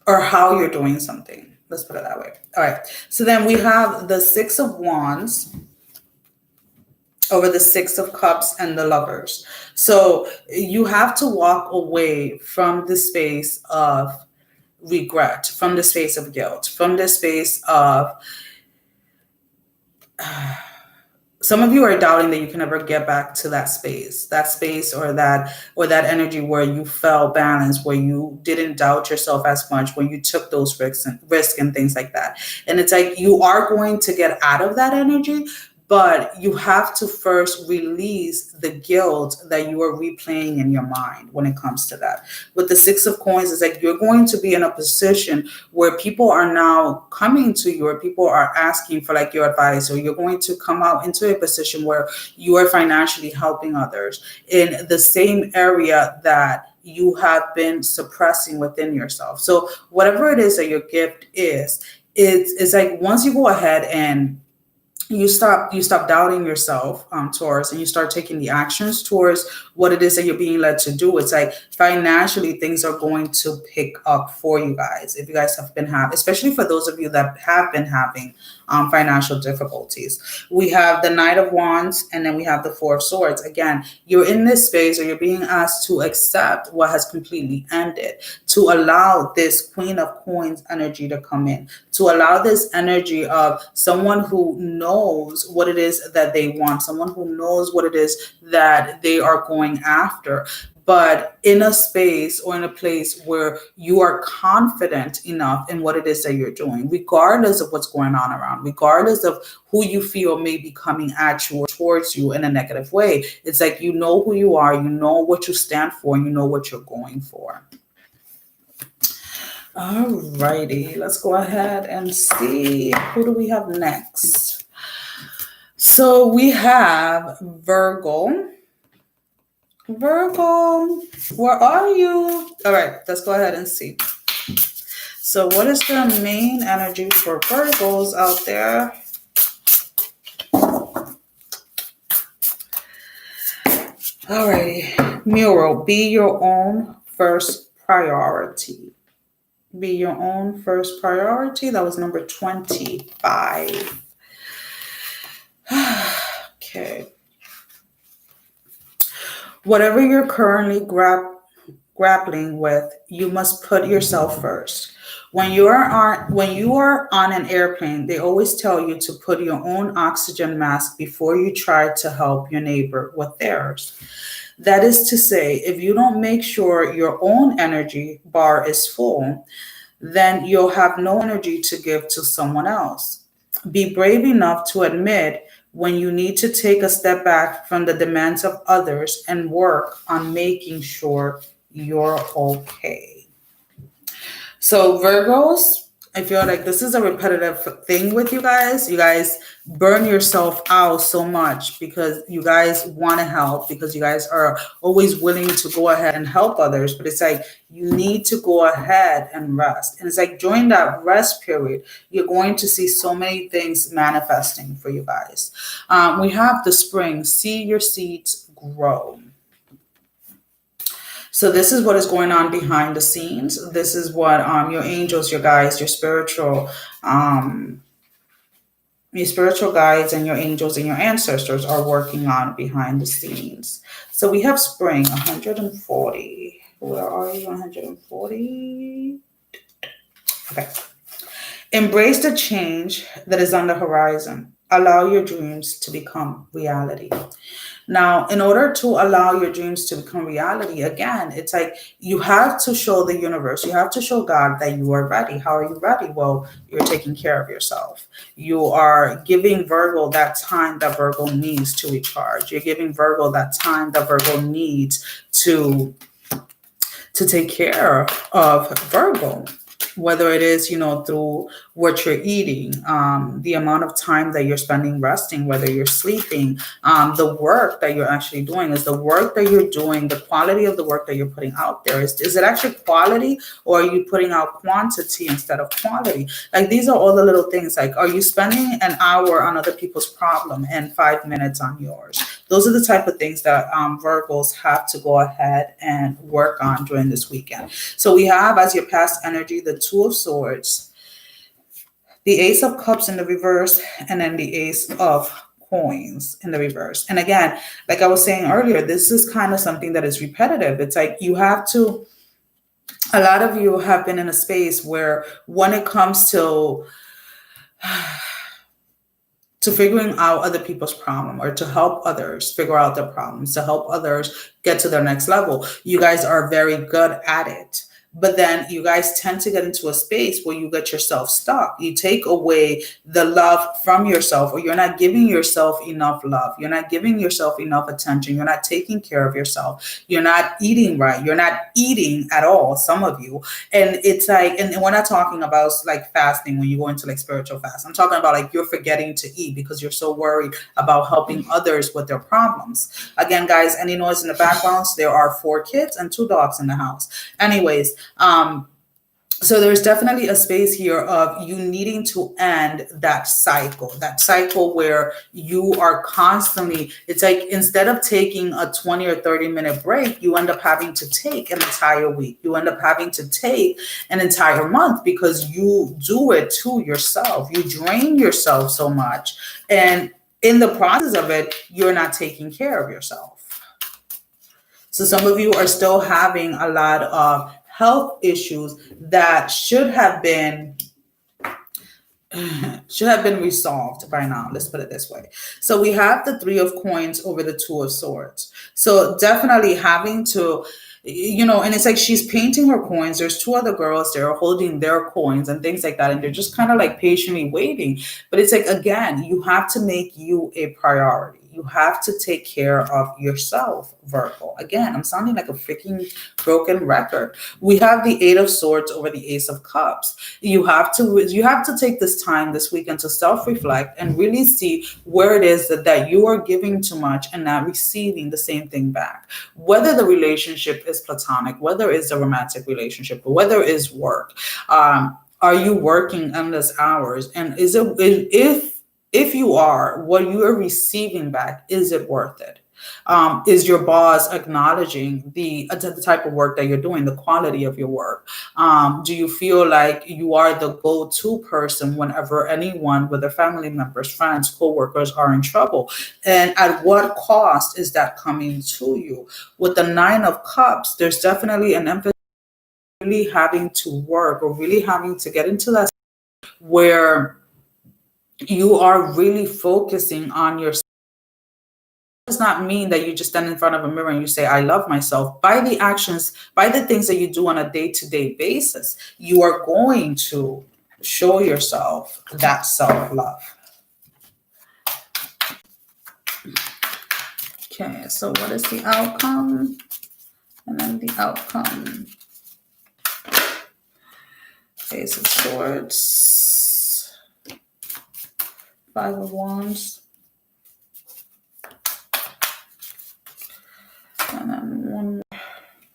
how you're doing something. Let's put it that way. All right. So then we have the Six of Wands over the Six of Cups and the Lovers. So you have to walk away from the space of regret, from the space of guilt, from the space of some of you are doubting that you can ever get back to that space or that energy where you felt balanced, where you didn't doubt yourself as much, when you took those risks and things like that. And it's like you are going to get out of that energy, but you have to first release the guilt that you are replaying in your mind when it comes to that. With the Six of Coins, it's like you're going to be in a position where people are now coming to you, or people are asking for like your advice, or you're going to come out into a position where you are financially helping others in the same area that you have been suppressing within yourself. So whatever it is that your gift is, it's like once you go ahead and you stop doubting yourself, Taurus, and you start taking the actions towards what it is that you're being led to do. It's like financially things are going to pick up for you guys. If you guys have been having, especially for those of you that have been having financial difficulties. We have the Knight of Wands, and then we have the Four of Swords. Again, you're in this space, or you're being asked to accept what has completely ended, to allow this Queen of Coins energy to come in, to allow this energy of someone who knows what it is that they want, someone who knows what it is that they are going after, but in a space or in a place where you are confident enough in what it is that you're doing, regardless of what's going on around, regardless of who you feel may be coming at you or towards you in a negative way. It's like you know who you are, you know what you stand for, and you know what you're going for. All righty, let's go ahead and see, who do we have next? So we have Virgo. Virgo, where are you? All right, let's go ahead and see. So what is the main energy for Virgos out there? All righty, Mural, be your own first priority. Be your own first priority. That was number 25. Okay. Whatever you're currently grappling with, you must put yourself first. When you are on an airplane, they always tell you to put your own oxygen mask before you try to help your neighbor with theirs. That is to say, if you don't make sure your own energy bar is full, then you'll have no energy to give to someone else. Be brave enough to admit when you need to take a step back from the demands of others and work on making sure you're okay. So Virgos, I feel like this is a repetitive thing with you guys. You guys burn yourself out so much because you guys want to help, because you guys are always willing to go ahead and help others. But it's like you need to go ahead and rest. And it's like during that rest period, you're going to see so many things manifesting for you guys. We have the Spring, see your seeds grow. So this is what is going on behind the scenes. This is what your angels, your guides, your spiritual guides and your angels and your ancestors are working on behind the scenes. So we have Spring, 140. Where are you? 140. Okay. Embrace the change that is on the horizon. allow your dreams to become reality. Now, in order to allow your dreams to become reality, again, it's like you have to show the universe, you have to show God that you are ready. How are you ready? Well, you're taking care of yourself. You are giving Virgo that time that Virgo needs to recharge. You're giving Virgo that time that Virgo needs to take care of Virgo, whether it is, through what you're eating, the amount of time that you're spending resting, whether you're sleeping, the work that you're actually doing. Is the work that you're doing, the quality of the work that you're putting out there, is it actually quality, or are you putting out quantity instead of quality? Like, these are all the little things. Like, are you spending an hour on other people's problem and 5 minutes on yours? Those are the type of things that Virgos have to go ahead and work on during this weekend. So we have, as your past energy, the Two of Swords, the Ace of Cups in the reverse, and then the Ace of Coins in the reverse. And again, like I was saying earlier, this is kind of something that is repetitive. It's like you have to, a lot of you have been in a space where when it comes to figuring out other people's problem, or to help others figure out their problems, to help others get to their next level, you guys are very good at it. But then you guys tend to get into a space where you get yourself stuck. You take away the love from yourself, or you're not giving yourself enough love. You're not giving yourself enough attention. You're not taking care of yourself. You're not eating right. You're not eating at all, some of you. And it's like, and we're not talking about like fasting when you go into like spiritual fast. I'm talking about like you're forgetting to eat because you're so worried about helping others with their problems. Again, guys, any noise in the background, there are 4 kids and 2 dogs in the house. Anyways, so there's definitely a space here of you needing to end that cycle where you are constantly, it's like instead of taking a 20 or 30-minute break, you end up having to take an entire week. You end up having to take an entire month because you do it to yourself. You drain yourself so much. And in the process of it, you're not taking care of yourself. So some of you are still having a lot of health issues that should have been resolved by now. Let's put it this way. So we have the 3 of Coins over the 2 of Swords. So definitely having to, and it's like she's painting her coins. There's 2 other girls, they're holding their coins and things like that. And they're just kind of like patiently waiting. But it's like, again, you have to make you a priority. You have to take care of yourself, Virgo. Again, I'm sounding like a freaking broken record. We have the 8 of Swords over the Ace of Cups. You have to take this time this weekend to self-reflect and really see where it is that you are giving too much and not receiving the same thing back. Whether the relationship is platonic, whether it's a romantic relationship, or whether it's work. Are you working endless hours? And if you are, what you are receiving back, is it worth it? Is your boss acknowledging the type of work that you're doing, the quality of your work? Do you feel like you are the go-to person whenever anyone, whether family members, friends, co-workers, are in trouble? And at what cost is that coming to you? With the 9 of Cups, there's definitely an emphasis on really having to work, or really having to get into that where you are really focusing on yourself. It does not mean that you just stand in front of a mirror and you say, I love myself. By the actions, by the things that you do on a day-to-day basis, you are going to show yourself that self-love. Okay, so what is the outcome? And then the outcome. Ace of Swords. 5 of Wands. And then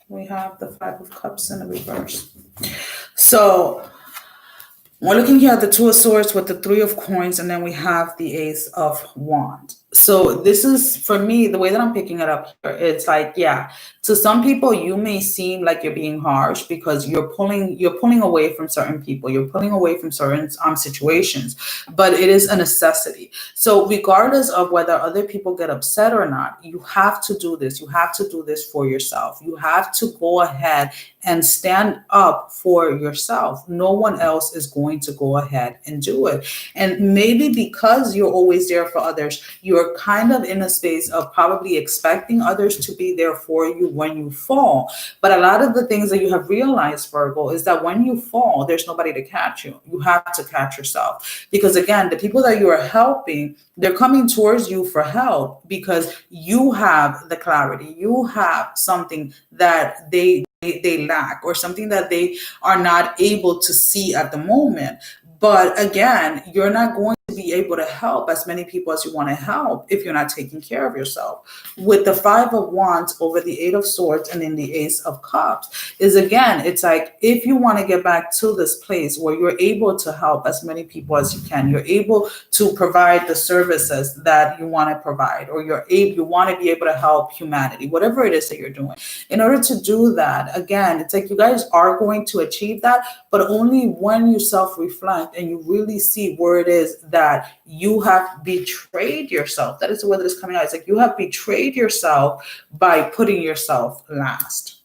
we have the 5 of Cups in the reverse. So we're looking here at the 2 of Swords with the 3 of Coins, and then we have the Ace of Wands. So this is, for me, the way that I'm picking it up here, it's like, yeah, to some people you may seem like you're being harsh because you're pulling away from certain people, you're pulling away from certain situations, but it is a necessity. So regardless of whether other people get upset or not, you have to do this. You have to do this for yourself. You have to go ahead and stand up for yourself. No one else is going to go ahead and do it. And maybe because you're always there for others, you're kind of in a space of probably expecting others to be there for you when you fall. But a lot of the things that you have realized, Virgo, is that when you fall, there's nobody to catch you. You have to catch yourself. Because again, the people that you are helping, they're coming towards you for help because you have the clarity. You have something that they lack, or something that they are not able to see at the moment. But again, you're not going to be able to help as many people as you want to help if you're not taking care of yourself. With the Five of Wands over the Eight of Swords and then the Ace of Cups, is again, it's like, if you want to get back to this place where you're able to help as many people as you can, you're able to provide the services that you want to provide, or you want to be able to help humanity, whatever it is that you're doing. In order to do that, again, it's like you guys are going to achieve that, but only when you self-reflect and you really see where it is that you have betrayed yourself. That is the word that is coming out. It's like you have betrayed yourself by putting yourself last.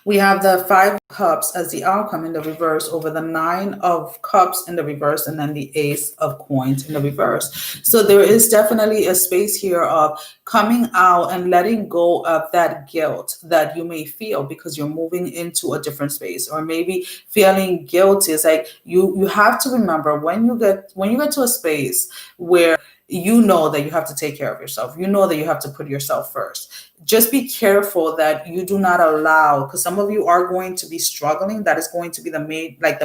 We have the Five of Cups as the outcome in the reverse over the Nine of Cups in the reverse, and then the Ace of Coins in the reverse. So there is definitely a space here of coming out and letting go of that guilt that you may feel because you're moving into a different space, or maybe feeling guilty. It's like you have to remember, when you get to a space where you know that you have to take care of yourself, you know that you have to put yourself first, just be careful that you do not allow, because some of you are going to be struggling. That is going to be the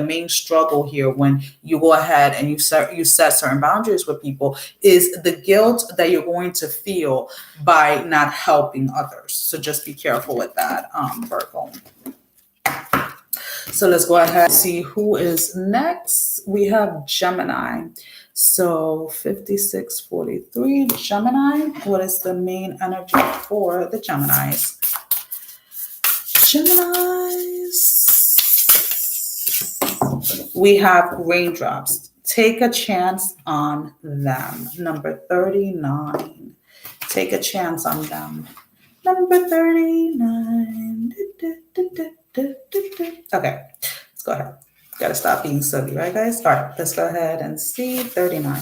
main struggle here when you go ahead and you set certain boundaries with people, is the guilt that you're going to feel by not helping others. So just be careful with that, Virgo. So let's go ahead and see who is next. We have Gemini. So 5643, Gemini. What is the main energy for the Geminis? We have raindrops. Take a chance on them. Number 39. Take a chance on them. Number 39. Okay, let's go ahead. Gotta stop being silly, right, guys? All right, let's go ahead and see 39.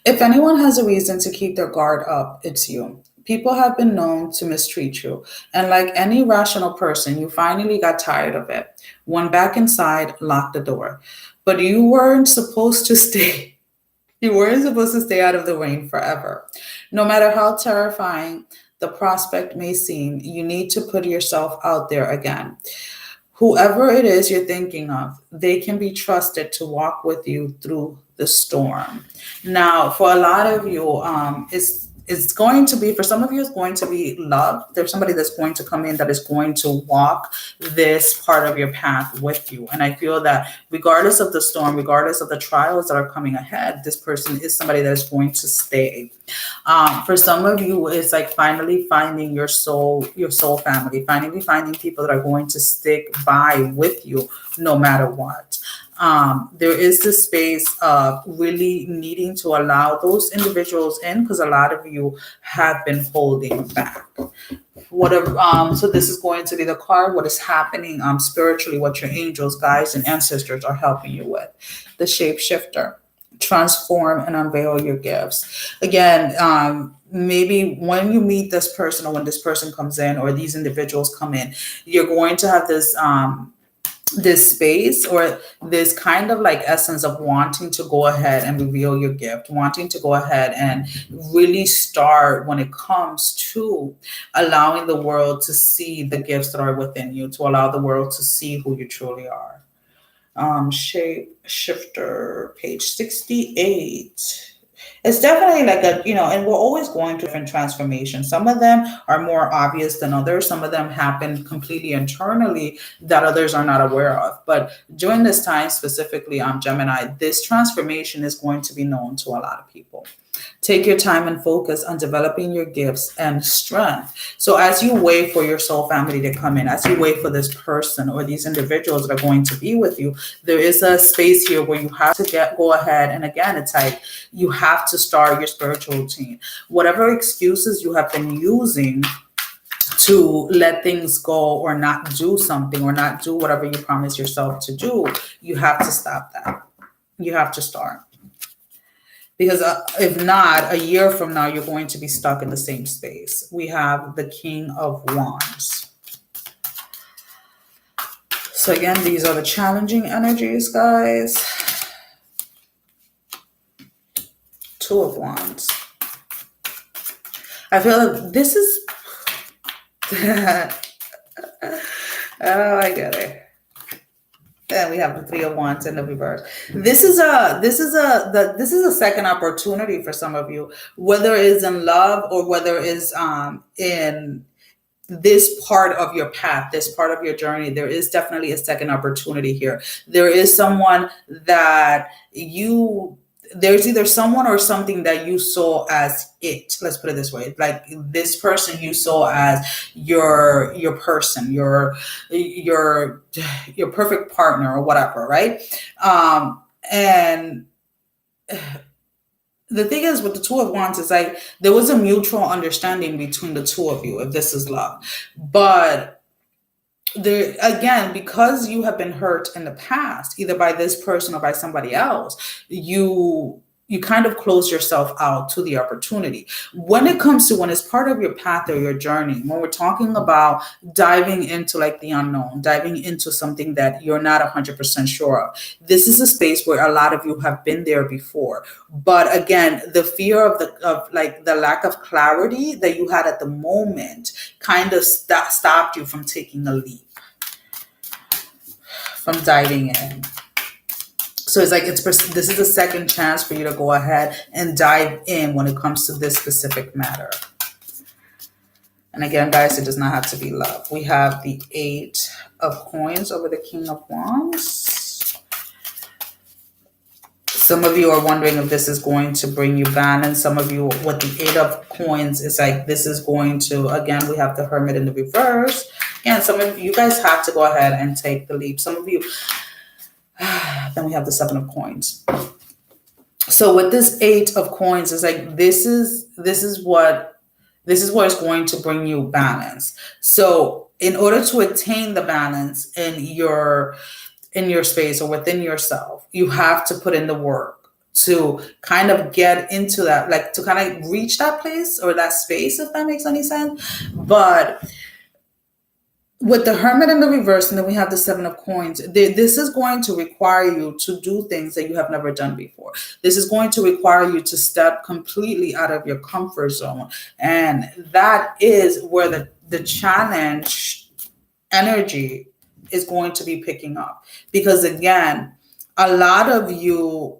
If anyone has a reason to keep their guard up, it's you. People have been known to mistreat you. And like any rational person, you finally got tired of it. Went back inside, locked the door. But you weren't supposed to stay. You weren't supposed to stay out of the rain forever. No matter how terrifying the prospect may seem, you need to put yourself out there again. Whoever it is you're thinking of, they can be trusted to walk with you through the storm. Now, for a lot of you, it's going to be, for some of you, it's going to be love. There's somebody that's going to come in that is going to walk this part of your path with you. And I feel that regardless of the storm, regardless of the trials that are coming ahead, this person is somebody that is going to stay. For some of you, it's like finally finding your soul family, finally finding people that are going to stick by with you no matter what. There is this space of really needing to allow those individuals in, because a lot of you have been holding back. So this is going to be the card, what is happening spiritually, what your angels, guides, and ancestors are helping you with. The Shapeshifter. Transform and unveil your gifts. Again, maybe when you meet this person, or when this person comes in, or these individuals come in, you're going to have this space, or this kind of like essence of wanting to go ahead and reveal your gift, wanting to go ahead and really start when it comes to allowing the world to see the gifts that are within you, to allow the world to see who you truly are. Shape Shifter, page 68. It's definitely like a, and we're always going through different transformations. Some of them are more obvious than others. Some of them happen completely internally that others are not aware of. But during this time, specifically on Gemini, this transformation is going to be known to a lot of people. Take your time and focus on developing your gifts and strength. So as you wait for your soul family to come in, as you wait for this person or these individuals that are going to be with you, there is a space here where you have to go ahead. And again, it's like you have to start your spiritual routine. Whatever excuses you have been using to let things go or not do something or not do whatever you promise yourself to do, you have to stop that. You have to start. Because if not, a year from now, you're going to be stuck in the same space. We have the King of Wands. So again, these are the challenging energies, guys. Two of Wands. I feel like this is... oh, I get it. And we have the Three of Wands in the reverse. This is a second opportunity for some of you, whether it's in love or whether it's in this part of your path, this part of your journey. There is definitely a second opportunity here. There is someone that there's either someone or something that you saw as it. Let's put it this way. Like this person you saw as your person, your perfect partner or whatever, right? And the thing is with the Two of Wands is like there was a mutual understanding between the two of you if this is love. But there again, because you have been hurt in the past, either by this person or by somebody else, you kind of close yourself out to the opportunity. When it's part of your path or your journey, when we're talking about diving into like the unknown, diving into something that you're not 100% sure of, this is a space where a lot of you have been there before. But again, the fear of the lack of clarity that you had at the moment kind of stopped you from taking a leap, from diving in. So it's like this is a second chance for you to go ahead and dive in when it comes to this specific matter. And again, guys, it does not have to be love. We have the Eight of Coins over the King of Wands. Some of you are wondering if this is going to bring you balance. Some of you, with the Eight of Coins, is like this is going to, again, we have the Hermit in the reverse. And some of you guys have to go ahead and take the leap. Some of you, then we have the Seven of Coins. So with this Eight of Coins, it's like this is what is going to bring you balance. So in order to attain the balance in your space or within yourself, you have to put in the work to kind of get into that, like to kind of reach that place or that space, if that makes any sense. But with the Hermit in the reverse, and then we have the Seven of Coins, this is going to require you to do things that you have never done before. This is going to require you to step completely out of your comfort zone. And that is where the challenge energy is going to be picking up. Because again, a lot of you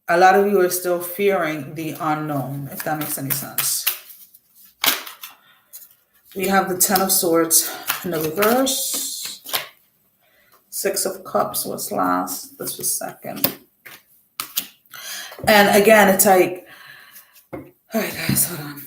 are still fearing the unknown, if that makes any sense. We have the Ten of Swords in the reverse. Six of Cups was last. This was second. And again, it's like, all right, guys, hold on.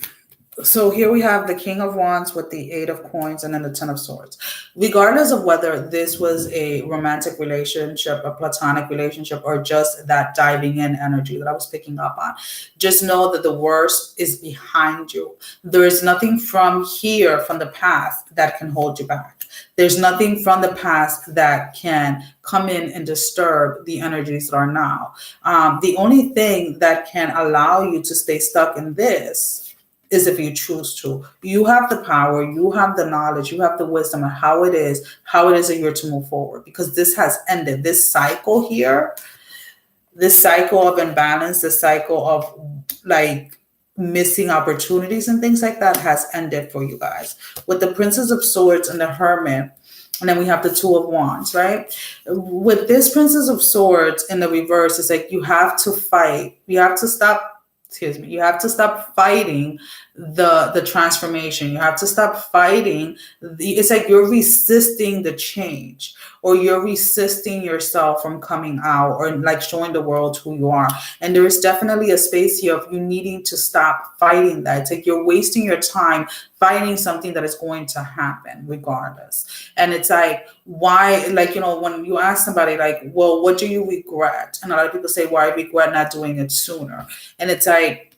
So here we have the King of Wands with the Eight of Coins and then the Ten of Swords. Regardless of whether this was a romantic relationship, a platonic relationship, or just that diving in energy that I was picking up on, just know that the worst is behind you. There is nothing from the past that can hold you back. There's nothing from the past that can come in and disturb the energies that are now. The only thing that can allow you to stay stuck in this is if you choose to. You have the power, you have the knowledge, you have the wisdom of how it is that you're to move forward, because this has ended. This cycle here, this cycle of imbalance, this cycle of like missing opportunities and things like that has ended for you guys. With the Princess of Swords and the Hermit, And then we have the Two of Wands, right? With this Princess of Swords in the reverse, it's like you have to fight. You have to stop, excuse me, you have to stop fighting the transformation. You have to stop fighting. It's like you're resisting the change, or you're resisting yourself from coming out, or like showing the world who you are. And there is definitely a space here of you needing to stop fighting that. It's like you're wasting your time fighting something that is going to happen regardless. And it's like, why, like, you know, when you ask somebody like, well, what do you regret? And a lot of people say, well, I regret not doing it sooner. And it's like,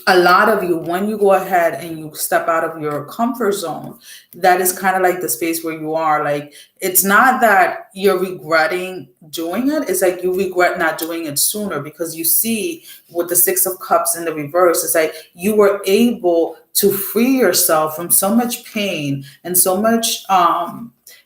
a lot of you, when you go ahead and you step out of your comfort zone, that is kind of like the space where you are. Like, it's not that you're regretting doing it. It's like you regret not doing it sooner, because you see with the Six of Cups in the reverse, it's like you were able to free yourself from so much pain and so much,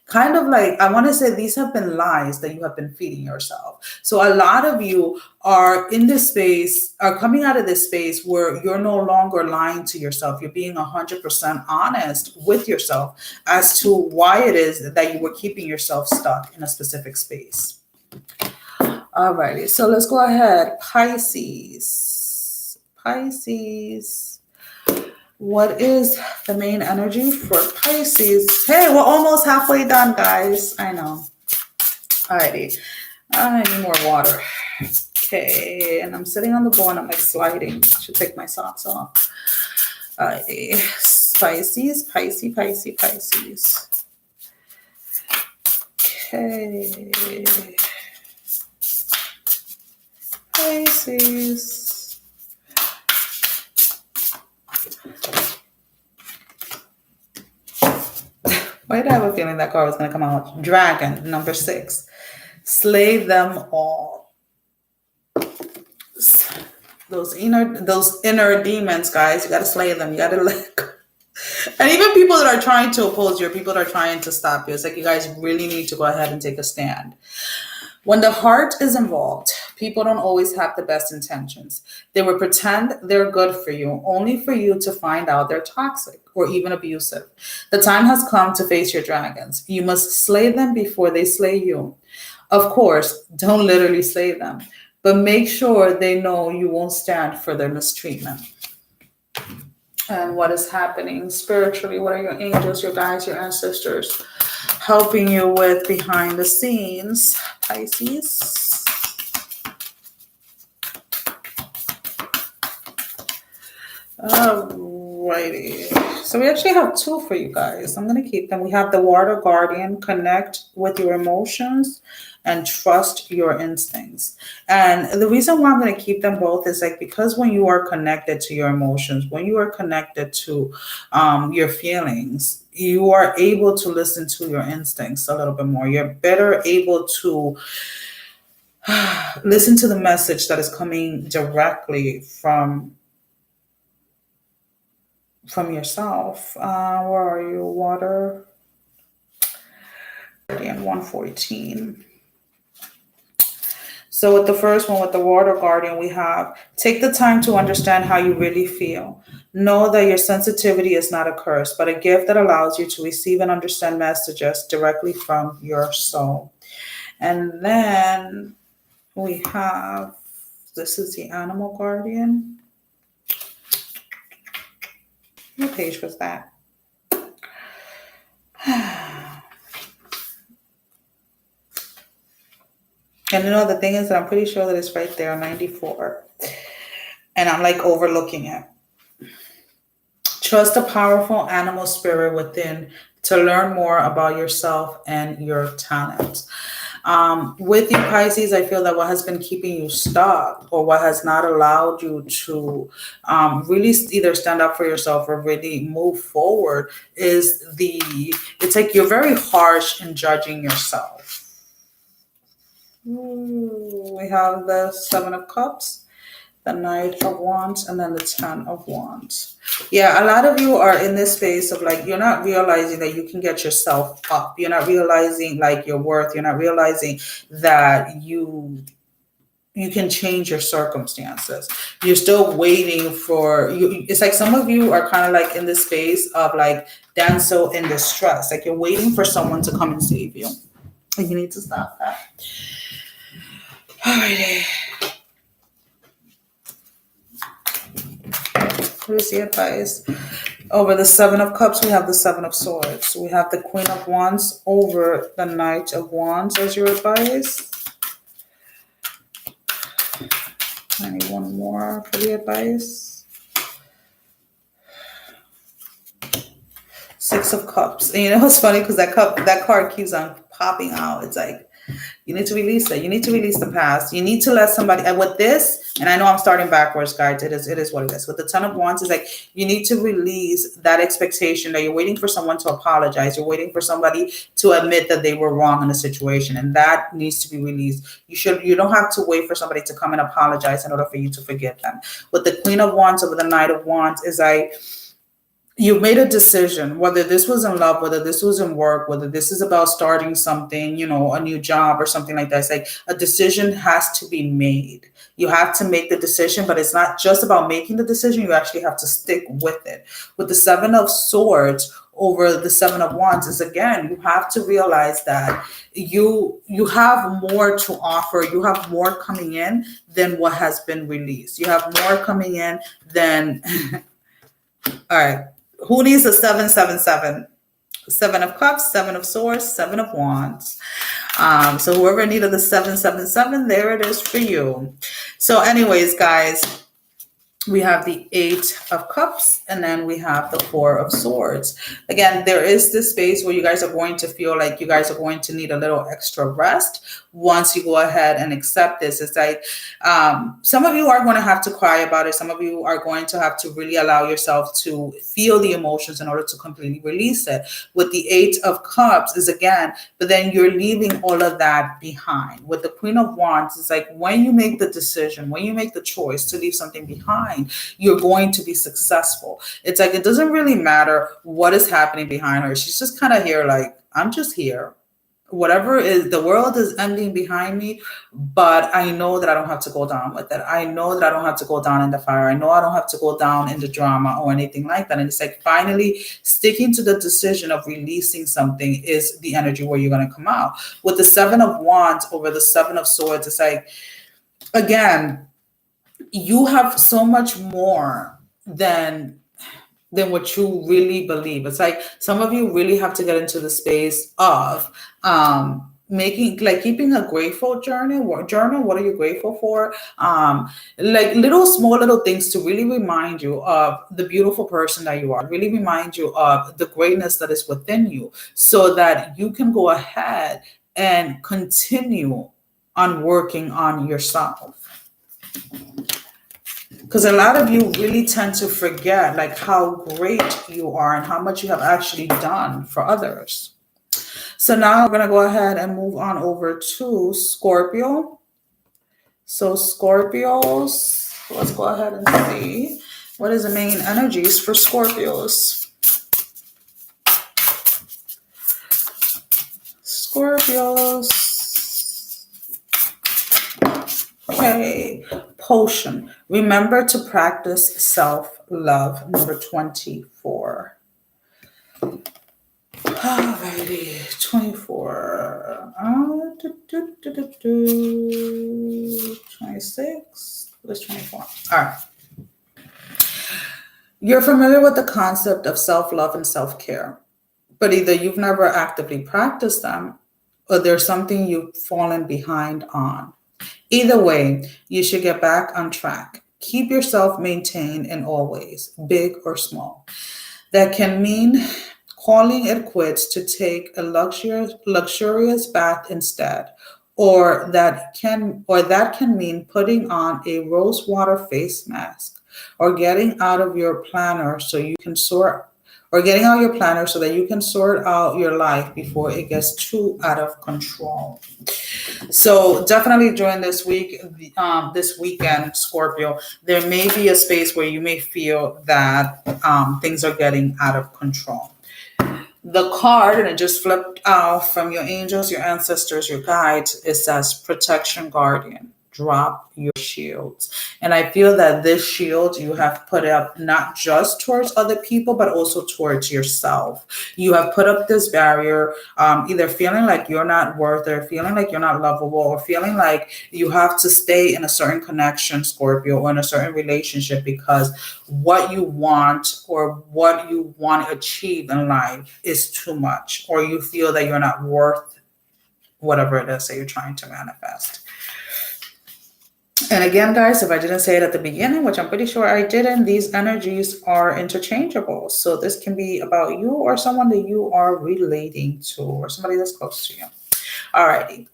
kind of like, I want to say these have been lies that you have been feeding yourself. So a lot of you are in this space, are coming out of this space where you're no longer lying to yourself. You're being 100% honest with yourself as to why it is that you were keeping yourself stuck in a specific space. Alrighty, so let's go ahead. Pisces. Pisces. What is the main energy for Pisces? Hey, we're almost halfway done, guys. I know. Alrighty. I need more water. Okay, and I'm sitting on the board. I'm like sliding. I should take my socks off. Alrighty. Pisces, Pisces, Pisces, Pisces. Okay. Pisces. Why did I have a feeling that card was going to come out? Dragon, number 6. Slay them all. Those inner demons, guys, you got to slay them. You got to let go. And even people that are trying to oppose you, people that are trying to stop you, it's like you guys really need to go ahead and take a stand. When the heart is involved, people don't always have the best intentions. They will pretend they're good for you, only for you to find out they're toxic or even abusive. The time has come to face your dragons. You must slay them before they slay you. Of course, don't literally slay them, but make sure they know you won't stand for their mistreatment. And what is happening spiritually? What are your angels, your guides, your ancestors helping you with behind the scenes, Pisces? Alrighty. So we actually have 2 for you guys. I'm going to keep them. We have the Water Guardian. Connect with your emotions and trust your instincts. And the reason why I'm going to keep them both is like, because when you are connected to your emotions, when you are connected to your feelings, you are able to listen to your instincts a little bit more. You're better able to listen to the message that is coming directly from yourself. Where are you? Water Guardian 114. So with the first one, with the Water Guardian, we have, take the time to understand how you really feel. Know that your sensitivity is not a curse, but a gift that allows you to receive and understand messages directly from your soul. And then we have, this is the Animal Guardian. What page was that? And you know, the thing is that I'm pretty sure that it's right there, 94. And I'm like overlooking it. Trust a powerful animal spirit within to learn more about yourself and your talents. With you, Pisces, I feel that what has been keeping you stuck, or what has not allowed you to really either stand up for yourself or really move forward, is it's like you're very harsh in judging yourself. We have the 7 of Cups, the Knight of Wands, and then the 10 of Wands. Yeah, a lot of you are in this space of like, you're not realizing that you can get yourself up. You're not realizing like your worth. You're not realizing that you you can change your circumstances. You're still waiting for you. It's like some of you are kind of like in this space of like damsel in distress. Like you're waiting for someone to come and save you. And you need to stop that. Alrighty. What is the advice? Over the Seven of Cups, we have the Seven of Swords. We have the Queen of Wands over the Knight of Wands as your advice. I need one more for the advice. Six of Cups. And you know what's funny? Because that card keeps on popping out. It's like, you need to release it. You need to release the past. You need to let somebody, and with this, and I know I'm starting backwards, guys. It is what it is. With the Ten of Wands, it's like you need to release that expectation that you're waiting for someone to apologize. You're waiting for somebody to admit that they were wrong in a situation, and that needs to be released. You don't have to wait for somebody to come and apologize in order for you to forgive them. With the Queen of Wands over the Knight of Wands, is like, you made a decision, whether this was in love, whether this was in work, whether this is about starting something, you know, a new job or something like that. It's like a decision has to be made. You have to make the decision, but it's not just about making the decision. You actually have to stick with it. With the Seven of Swords over the Seven of Wands is, again, you have to realize that you have more to offer. You have more coming in than what has been released. You have more coming in than, all right. Who needs a 777? Seven of Cups, Seven of Swords, Seven of Wands. So whoever needed the 777, there it is for you. So anyways, guys, we have the Eight of Cups, and then we have the Four of Swords. Again, there is this space where you guys are going to feel like you guys are going to need a little extra rest once you go ahead and accept this. It's like some of you are going to have to cry about it. Some of you are going to have to really allow yourself to feel the emotions in order to completely release it. With the Eight of Cups is, again, but then you're leaving all of that behind. With the Queen of Wands, it's like when you make the decision, when you make the choice to leave something behind, you're going to be successful. It's like, it doesn't really matter what is happening behind her. She's just kind of here like, I'm just here. Whatever is, the world is ending behind me, but I know that I don't have to go down with it. I know that I don't have to go down in the fire. I know I don't have to go down in the drama or anything like that. And it's like, finally sticking to the decision of releasing something is the energy where you're going to come out. With the Seven of Wands over the Seven of Swords, it's like, again, you have so much more than what you really believe. It's like some of you really have to get into the space of making, like, keeping a grateful journal. What are you grateful for? Like small little things to really remind you of the beautiful person that you are, really remind you of the greatness that is within you, so that you can go ahead and continue on working on yourself. Because a lot of you really tend to forget like how great you are and how much you have actually done for others. So now we're going to go ahead and move on over to Scorpio. So Scorpios, let's go ahead and see what is the main energies for Scorpios. Scorpios. Okay, potion. Remember to practice self-love, number 24. Alrighty, 24. 26. What's 24? All right. You're familiar with the concept of self-love and self-care, but either you've never actively practiced them or there's something you've fallen behind on. Either way, you should get back on track. Keep yourself maintained in all ways, big or small. That can mean calling it quits to take a luxurious bath instead, or that can mean putting on a rose water face mask, or getting out your planner so that you can sort out your life before it gets too out of control. So definitely during this weekend, Scorpio, there may be a space where you may feel that things are getting out of control. The card, and it just flipped out from your angels, your ancestors, your guides, it says protection, guardian, drop your shields. And I feel that this shield you have put up not just towards other people, but also towards yourself. You have put up this barrier, either feeling like you're not worth it, feeling like you're not lovable, or feeling like you have to stay in a certain connection, Scorpio, or in a certain relationship because what you want or what you want to achieve in life is too much, or you feel that you're not worth whatever it is that you're trying to manifest. And again, guys, if I didn't say it at the beginning, which I'm pretty sure I didn't, these energies are interchangeable. So this can be about you or someone that you are relating to, or somebody that's close to you. Alrighty.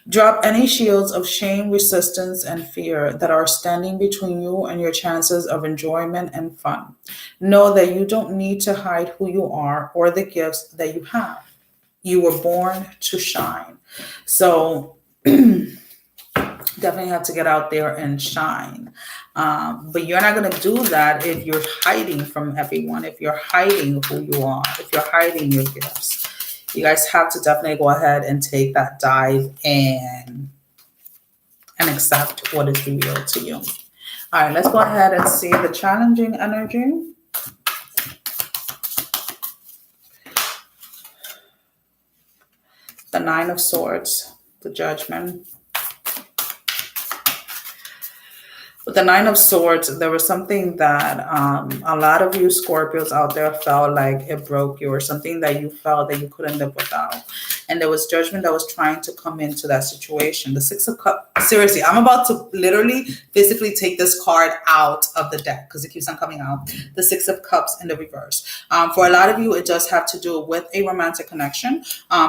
Drop any shields of shame, resistance, and fear that are standing between you and your chances of enjoyment and fun. Know that you don't need to hide who you are or the gifts that you have. You were born to shine. So definitely have to get out there and shine. But you're not going to do that if you're hiding from everyone, if you're hiding who you are, if you're hiding your gifts. You guys have to definitely go ahead and take that dive and accept what is revealed to you. All right, let's go ahead and see the challenging energy. The Nine of Swords, the Judgment. With the Nine of Swords, there was something that a lot of you Scorpios out there felt like it broke you, or something that you felt that you couldn't live without. And there was judgment that was trying to come into that situation. The Six of Cups. Seriously, I'm about to literally physically take this card out of the deck because it keeps on coming out. The Six of Cups in the reverse. For a lot of you, it does have to do with a romantic connection.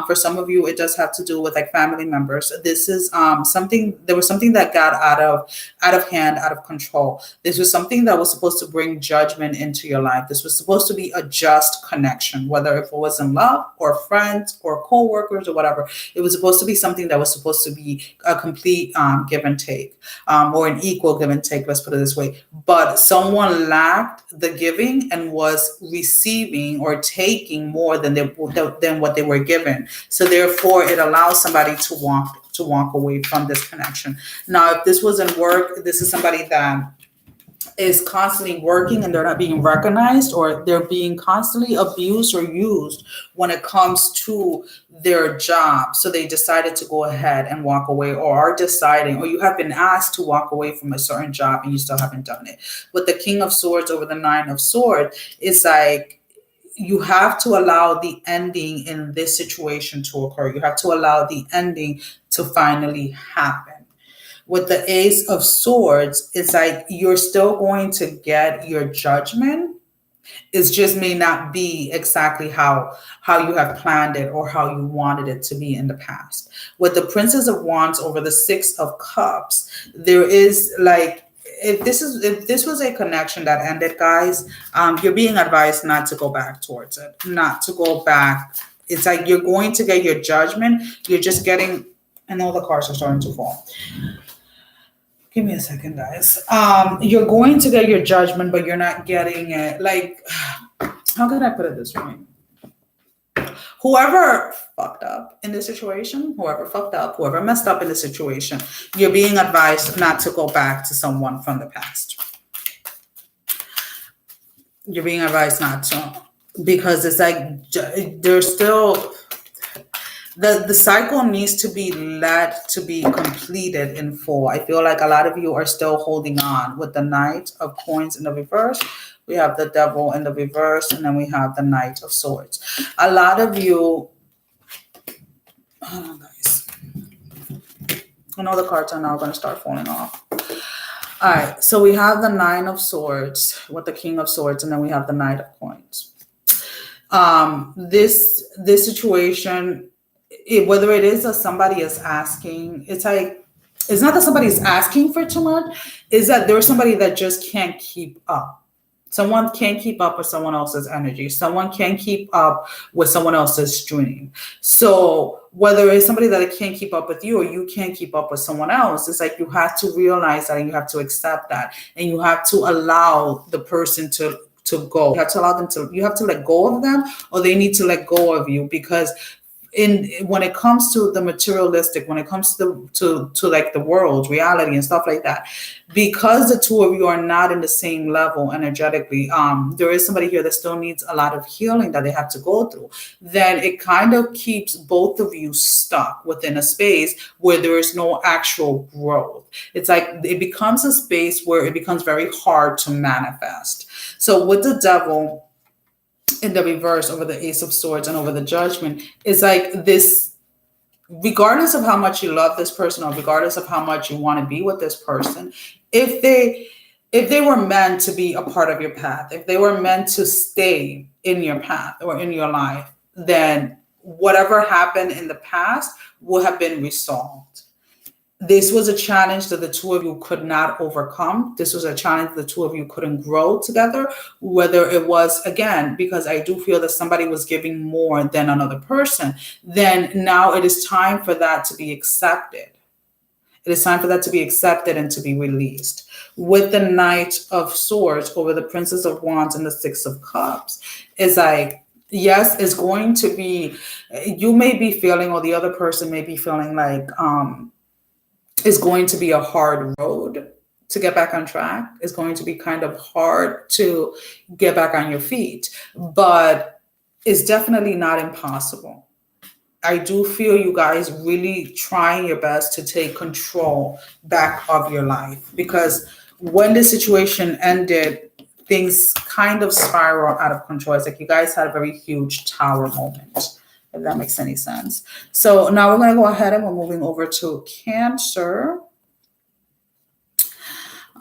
For some of you, it does have to do with like family members. This is something. There was something that got out of hand, out of control. This was something that was supposed to bring judgment into your life. This was supposed to be a just connection, whether if it was in love or friends or co-workers or whatever. It was supposed to be something that was supposed to be a complete give and take, or an equal give and take, let's put it this way. But someone lacked the giving and was receiving or taking more than what they were given. So therefore, it allows somebody to walk away from this connection. Now, if this wasn't work, this is somebody that is constantly working and they're not being recognized, or they're being constantly abused or used when it comes to their job. So they decided to go ahead and walk away, or are deciding, or you have been asked to walk away from a certain job and you still haven't done it. With the King of Swords over the Nine of Swords, it's like, you have to allow the ending in this situation to occur. You have to allow the ending to finally happen. With the Ace of Swords, it's like you're still going to get your judgment. It just may not be exactly how you have planned it or how you wanted it to be in the past. With the Princess of Wands over the Six of Cups, there is like, if this was a connection that ended, guys, you're being advised not to go back towards it, not to go back. It's like you're going to get your judgment. You're just getting, and all the cards are starting to fall. Give me a second, guys. You're going to get your judgment, but you're not getting it. Like, how can I put it this way? Whoever fucked up in this situation, whoever messed up in the situation, you're being advised not to go back to someone from the past. You're being advised not to, because it's like there's still, the cycle needs to be let to be completed in full. I feel like a lot of you are still holding on. With the Knight of Coins in the reverse, we have the Devil in the reverse, and then we have the Knight of Swords. A lot of you, hold on, guys. I know the cards are now going to start falling off. All right, so we have the Nine of Swords with the King of Swords, and then we have the Knight of Coins. This situation, whether it is that somebody is asking, it's like, it's not that somebody's asking for too much, is that there's somebody that just can't keep up. Someone can't keep up with someone else's energy. Someone can't keep up with someone else's dream. So whether it's somebody that can't keep up with you or you can't keep up with someone else, it's like you have to realize that and you have to accept that. And you have to allow the person to go. You have to allow them to, you have to let go of them, or they need to let go of you, because in when it comes to the materialistic, when it comes to like the world, reality and stuff like that, because the two of you are not in the same level energetically, there is somebody here that still needs a lot of healing that they have to go through. Then it kind of keeps both of you stuck within a space where there is no actual growth. It's like it becomes a space where it becomes very hard to manifest. So with the devil in the reverse over the Ace of Swords and over the Judgment, it's like this, regardless of how much you love this person or regardless of how much you want to be with this person, if they were meant to be a part of your path, if they were meant to stay in your path or in your life, then whatever happened in the past will have been resolved. This was a challenge that the two of you could not overcome. This was a challenge the two of you couldn't grow together, whether it was, again, because I do feel that somebody was giving more than another person, then now it is time for that to be accepted. It is time for that to be accepted and to be released. With the Knight of Swords over the Princess of Wands and the Six of Cups, it's like, yes, it's going to be, you may be feeling, or the other person may be feeling like, it's going to be a hard road to get back on track. It's going to be kind of hard to get back on your feet, but it's definitely not impossible. I do feel you guys really trying your best to take control back of your life, because when the situation ended, things kind of spiral out of control. It's like you guys had a very huge tower moment, if that makes any sense. So now we're going to go ahead and we're moving over to Cancer.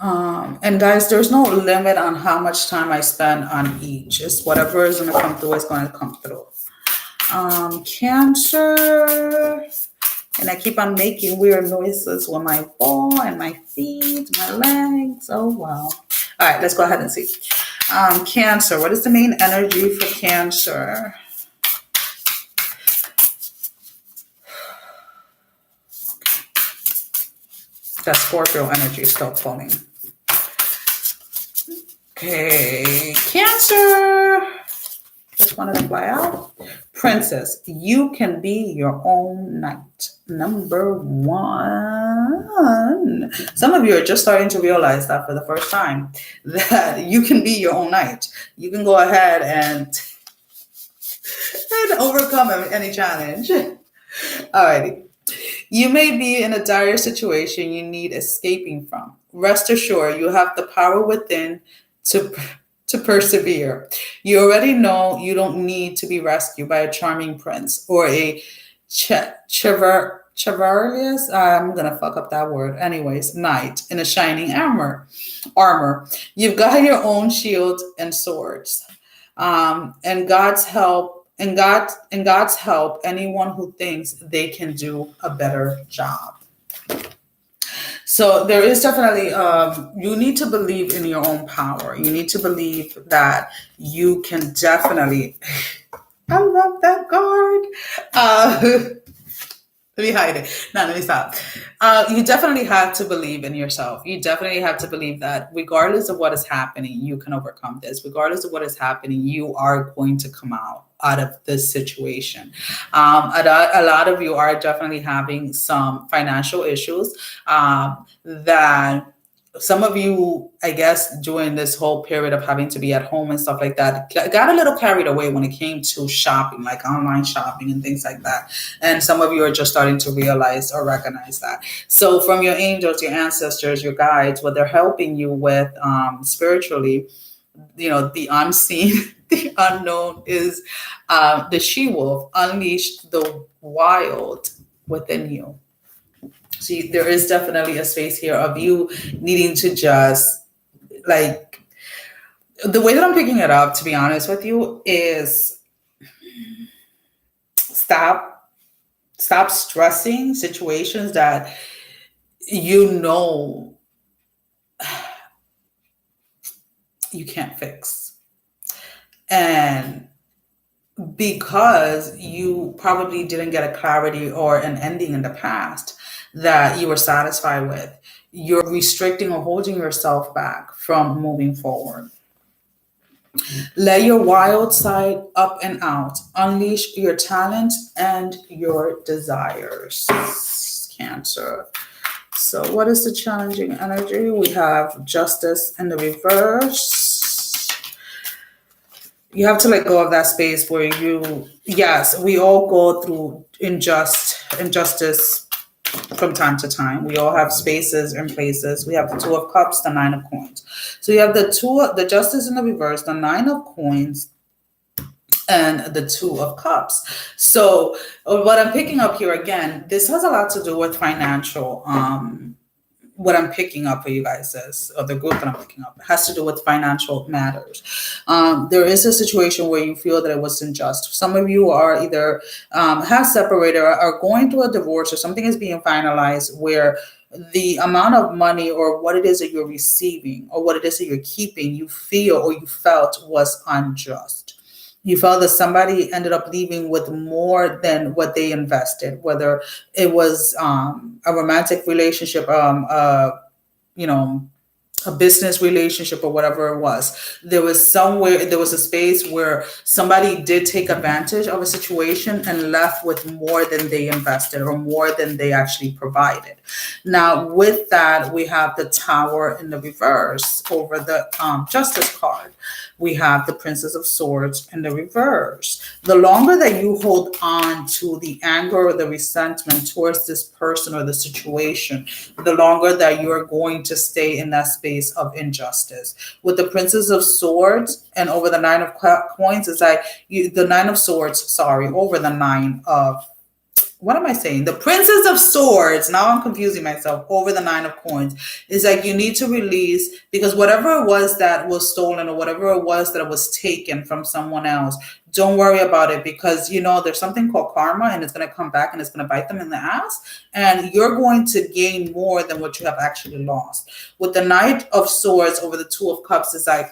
And guys, there's no limit on how much time I spend on each. It's whatever is going to come through is going to come through. Cancer. And I keep on making weird noises with my ball and my feet, my legs. Oh, wow. All right, let's go ahead and see. Cancer. What is the main energy for Cancer? That Scorpio energy is still pulling. Okay, Cancer. Just wanted to fly out. Princess, you can be your own knight. Number one. Some of you are just starting to realize that for the first time, that you can be your own knight. You can go ahead and overcome any challenge. Alrighty. You may be in a dire situation you need escaping from. Rest assured, you have the power within to persevere. You already know you don't need to be rescued by a charming prince or a Chevaliers, I'm going to fuck up that word. Anyways, knight in a shining armor. You've got your own shield and swords. And God's help. And God's help, anyone who thinks they can do a better job. So there is definitely, you need to believe in your own power. You need to believe that you can definitely, I love that card. Let me hide it. No, let me stop. You definitely have to believe in yourself. You definitely have to believe that regardless of what is happening, you can overcome this. Regardless of what is happening, you are going to come out of this situation. A lot of you are definitely having some financial issues that some of you, I guess, during this whole period of having to be at home and stuff like that, got a little carried away when it came to shopping, like online shopping and things like that. And some of you are just starting to realize or recognize that. So from your angels, your ancestors, your guides, what they're helping you with spiritually, you know, the unseen, the unknown is the she-wolf, unleash the wild within you. See, there is definitely a space here of you needing to just, like, the way that I'm picking it up, to be honest with you, is stop stressing situations that you know you can't fix. And because you probably didn't get a clarity or an ending in the past that you were satisfied with, you're restricting or holding yourself back from moving forward. Let your wild side up and out. Unleash your talents and your desires. Cancer. So what is the challenging energy? We have justice in the reverse. You have to let go of that space where yes, we all go through injustice from time to time. We all have spaces and places. We have the Two of Cups, the Nine of Coins. So you have the Justice in the reverse, the Nine of Coins, and the Two of Cups. So what I'm picking up here again, this has a lot to do with financial. What I'm picking up for you guys is, or the group that I'm picking up, has to do with financial matters. There is a situation where you feel that it was unjust. Some of you are either have separated or are going through a divorce, or something is being finalized where the amount of money or what it is that you're receiving or what it is that you're keeping, you feel or you felt was unjust. You felt that somebody ended up leaving with more than what they invested, whether it was a romantic relationship, a business relationship, or whatever it was. There was a space where somebody did take advantage of a situation and left with more than they invested or more than they actually provided. Now, with that, we have the Tower in the reverse over the Justice card. We have the Princess of Swords in the reverse. The longer that you hold on to the anger or the resentment towards this person or the situation, the longer that you're going to stay in that space of injustice. With the Princess of Swords and over the Nine of Coins, it's like the Nine of Swords, over the Nine of, what am I saying? The Princess of Swords, now I'm confusing myself, over the Nine of Coins, is like you need to release, because whatever it was that was stolen or whatever it was that was taken from someone else, don't worry about it, because there's something called karma, and it's going to come back and it's going to bite them in the ass, and you're going to gain more than what you have actually lost. With the Knight of Swords over the Two of Cups, is like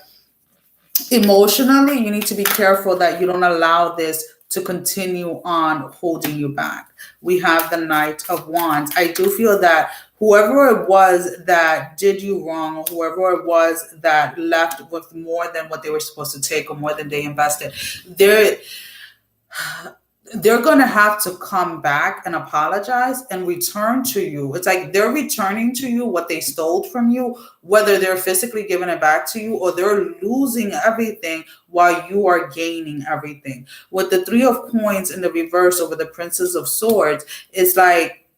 emotionally you need to be careful that you don't allow this to continue on holding you back. We have the Knight of Wands. I do feel that whoever it was that did you wrong, or whoever it was that left with more than what they were supposed to take or more than they invested, they're going to have to come back and apologize and return to you. It's like they're returning to you what they stole from you, whether they're physically giving it back to you or they're losing everything while you are gaining everything. With the Three of Coins in the reverse over the Princess of Swords, it's like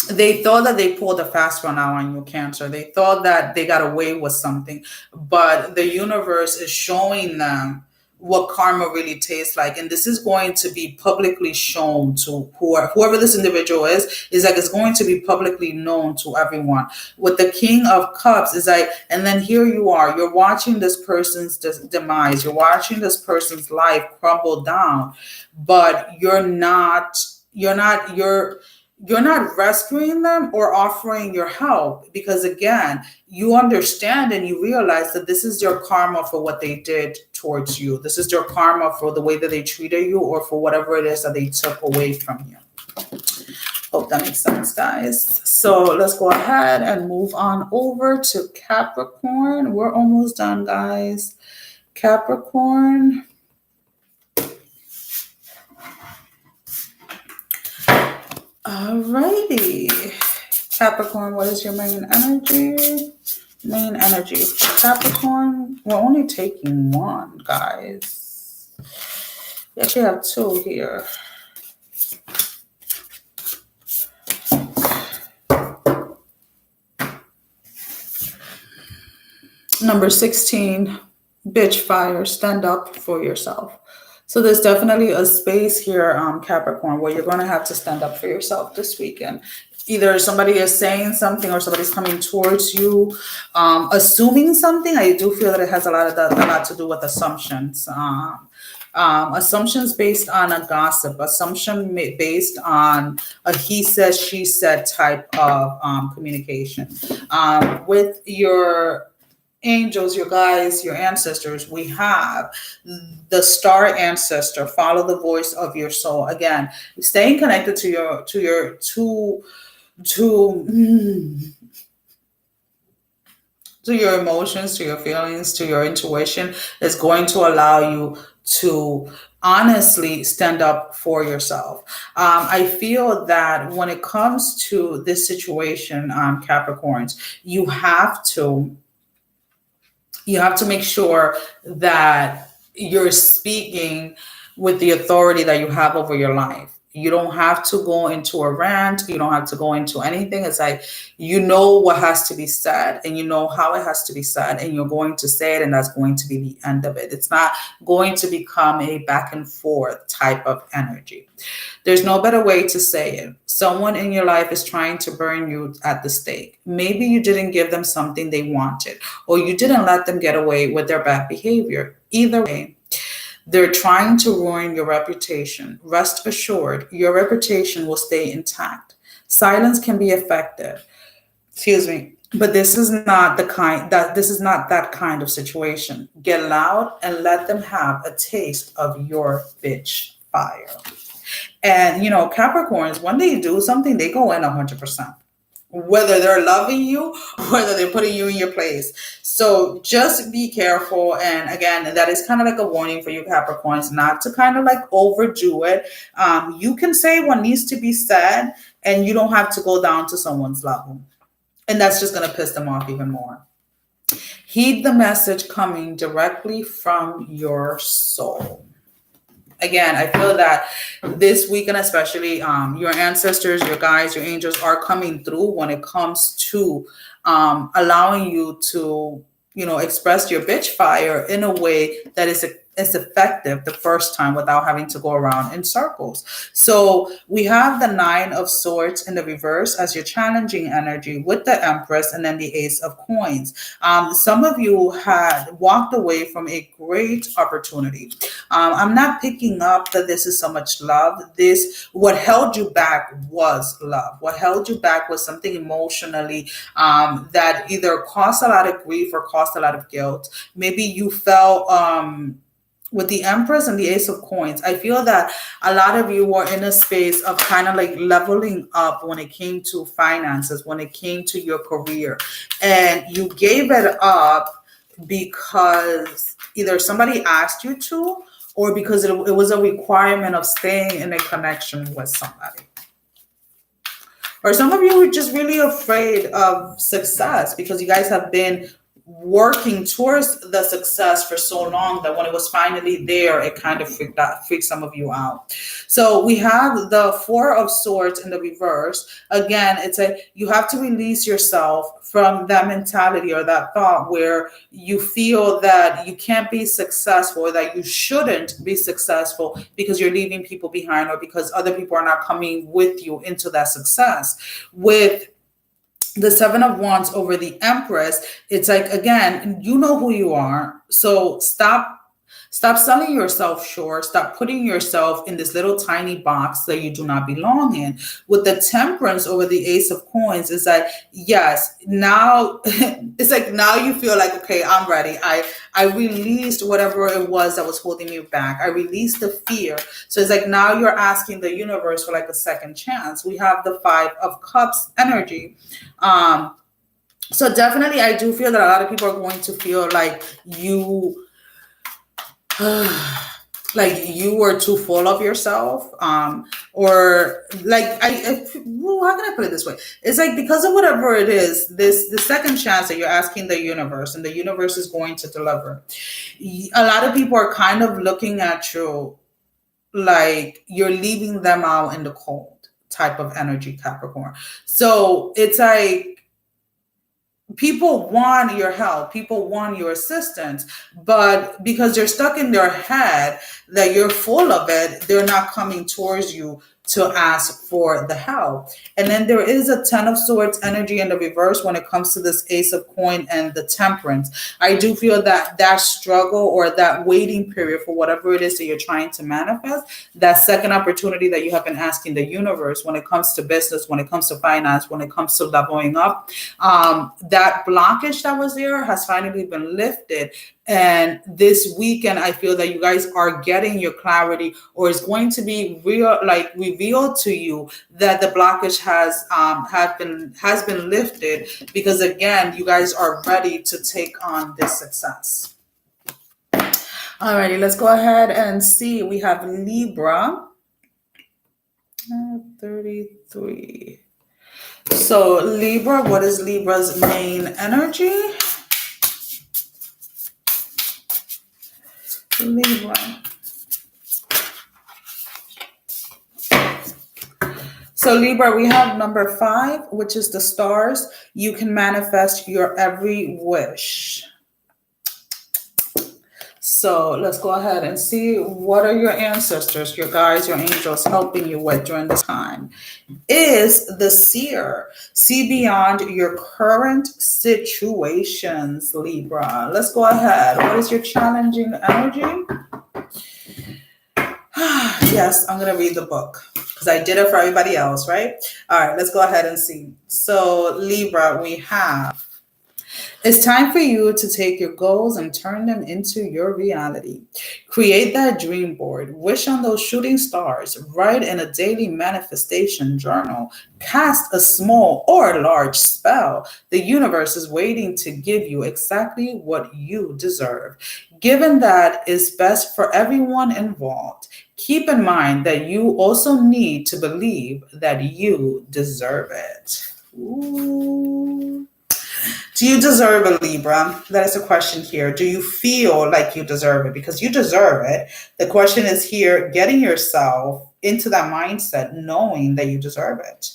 they thought that they pulled a fast one out on you, Cancer. They thought that they got away with something, but the universe is showing them what karma really tastes like, and this is going to be publicly shown to whoever this individual is like it's going to be publicly known to everyone. With the King of Cups, is like, and then here you are, you're watching this person's demise, you're watching this person's life crumble down, but you're not rescuing them or offering your help, because again, you understand and you realize that this is your karma for what they did towards you. This is your karma for the way that they treated you or for whatever it is that they took away from you. Hope that makes sense, guys. So let's go ahead and move on over to Capricorn. We're almost done, guys. Capricorn. Alrighty. Capricorn, what is your main energy? Main energy. Capricorn, we're only taking one, guys. We actually have two here. Number 16, bitch fire, stand up for yourself. So there's definitely a space here, Capricorn, where you're going to have to stand up for yourself this weekend. Either somebody is saying something or somebody's coming towards you, assuming something. I do feel that it has a lot to do with assumptions. Assumptions based on a gossip, assumption based on a he said, she said type of communication. With your angels, your guides, your ancestors, we have the star ancestor. Follow the voice of your soul. Again, staying connected to to your emotions, to your feelings, to your intuition is going to allow you to honestly stand up for yourself. I feel that when it comes to this situation, Capricorns, you have to make sure that you're speaking with the authority that you have over your life. You don't have to go into a rant. You don't have to go into anything. It's like, you know what has to be said and you know how it has to be said, and you're going to say it, and that's going to be the end of it. It's not going to become a back and forth type of energy. There's no better way to say it. Someone in your life is trying to burn you at the stake. Maybe you didn't give them something they wanted, or you didn't let them get away with their bad behavior. Either way, they're trying to ruin your reputation. Rest assured, your reputation will stay intact. Silence can be effective. Excuse me. But this is not that kind of situation. Get loud and let them have a taste of your bitch fire. And Capricorns, when they do something, they go in 100%. Whether they're loving you, whether they're putting you in your place. So just be careful. And again, that is kind of like a warning for you Capricorns, not to kind of like overdo it. You can say what needs to be said, and you don't have to go down to someone's level. And that's just going to piss them off even more. Heed the message coming directly from your soul. Again, I feel that this weekend, especially your ancestors, your guides, your angels are coming through when it comes to allowing you to, express your bitch fire in a way that is effective the first time without having to go around in circles. So we have the 9 of Swords in the reverse as your challenging energy with the Empress, and then the Ace of Coins. Some of you had walked away from a great opportunity. I'm not picking up that this is so much love. What held you back was love. What held you back was something emotionally that either caused a lot of grief or caused a lot of guilt. Maybe you felt with the Empress and the Ace of Coins, I feel that a lot of you were in a space of kind of like leveling up when it came to finances, when it came to your career. And you gave it up because either somebody asked you to, or because it was a requirement of staying in a connection with somebody. Or some of you were just really afraid of success because you guys have been working towards the success for so long that when it was finally there, it kind of freaked some of you out. So we have the 4 of Swords in the reverse. Again, you have to release yourself from that mentality or that thought where you feel that you can't be successful, or that you shouldn't be successful because you're leaving people behind, or because other people are not coming with you into that success. With the 7 of Wands over the Empress, it's like, again, you know who you are. So stop selling yourself short. Stop putting yourself in this little tiny box that you do not belong in. With the Temperance over the Ace of Coins, it's like, yes, now it's like now you feel like, okay, I'm ready. I released whatever it was that was holding me back. I released the fear. So it's like now you're asking the universe for like a second chance. We have the 5 of Cups energy. So definitely I do feel that a lot of people are going to feel like you were too full of yourself, or like how can I put it this way? It's like because of whatever it is, the second chance that you're asking the universe, and the universe is going to deliver. A lot of people are kind of looking at you like you're leaving them out in the cold type of energy, Capricorn. So it's like, people want your help, people want your assistance, but because they're stuck in their head that you're full of it, they're not coming towards you to ask for the help. And then there is a 10 of Swords energy in the reverse when it comes to this Ace of Coin and the Temperance. I do feel that struggle or that waiting period for whatever it is that you're trying to manifest, that second opportunity that you have been asking the universe when it comes to business, when it comes to finance, when it comes to leveling up, that blockage that was there has finally been lifted. And this weekend, I feel that you guys are getting your clarity, or it's going to be revealed to you that the blockage has been lifted, because again, you guys are ready to take on this success. Alrighty, let's go ahead and see. We have Libra. 33. So Libra, what is Libra's main energy? Libra. So Libra, we have number 5, which is the stars. You can manifest your every wish. So let's go ahead and see, what are your ancestors, your guides, your angels helping you with during this time? Is the seer. See beyond your current situations, Libra. Let's go ahead. What is your challenging energy? Yes, I'm going to read the book because I did it for everybody else, right? All right, let's go ahead and see. So Libra, we have, it's time for you to take your goals and turn them into your reality. Create that dream board. Wish on those shooting stars. Write in a daily manifestation journal. Cast a small or large spell. The universe is waiting to give you exactly what you deserve. Given that is best for everyone involved, keep in mind that you also need to believe that you deserve it. Ooh. Do you deserve a Libra? That is a question here. Do you feel like you deserve it? Because you deserve it. The question is here, getting yourself into that mindset, knowing that you deserve it.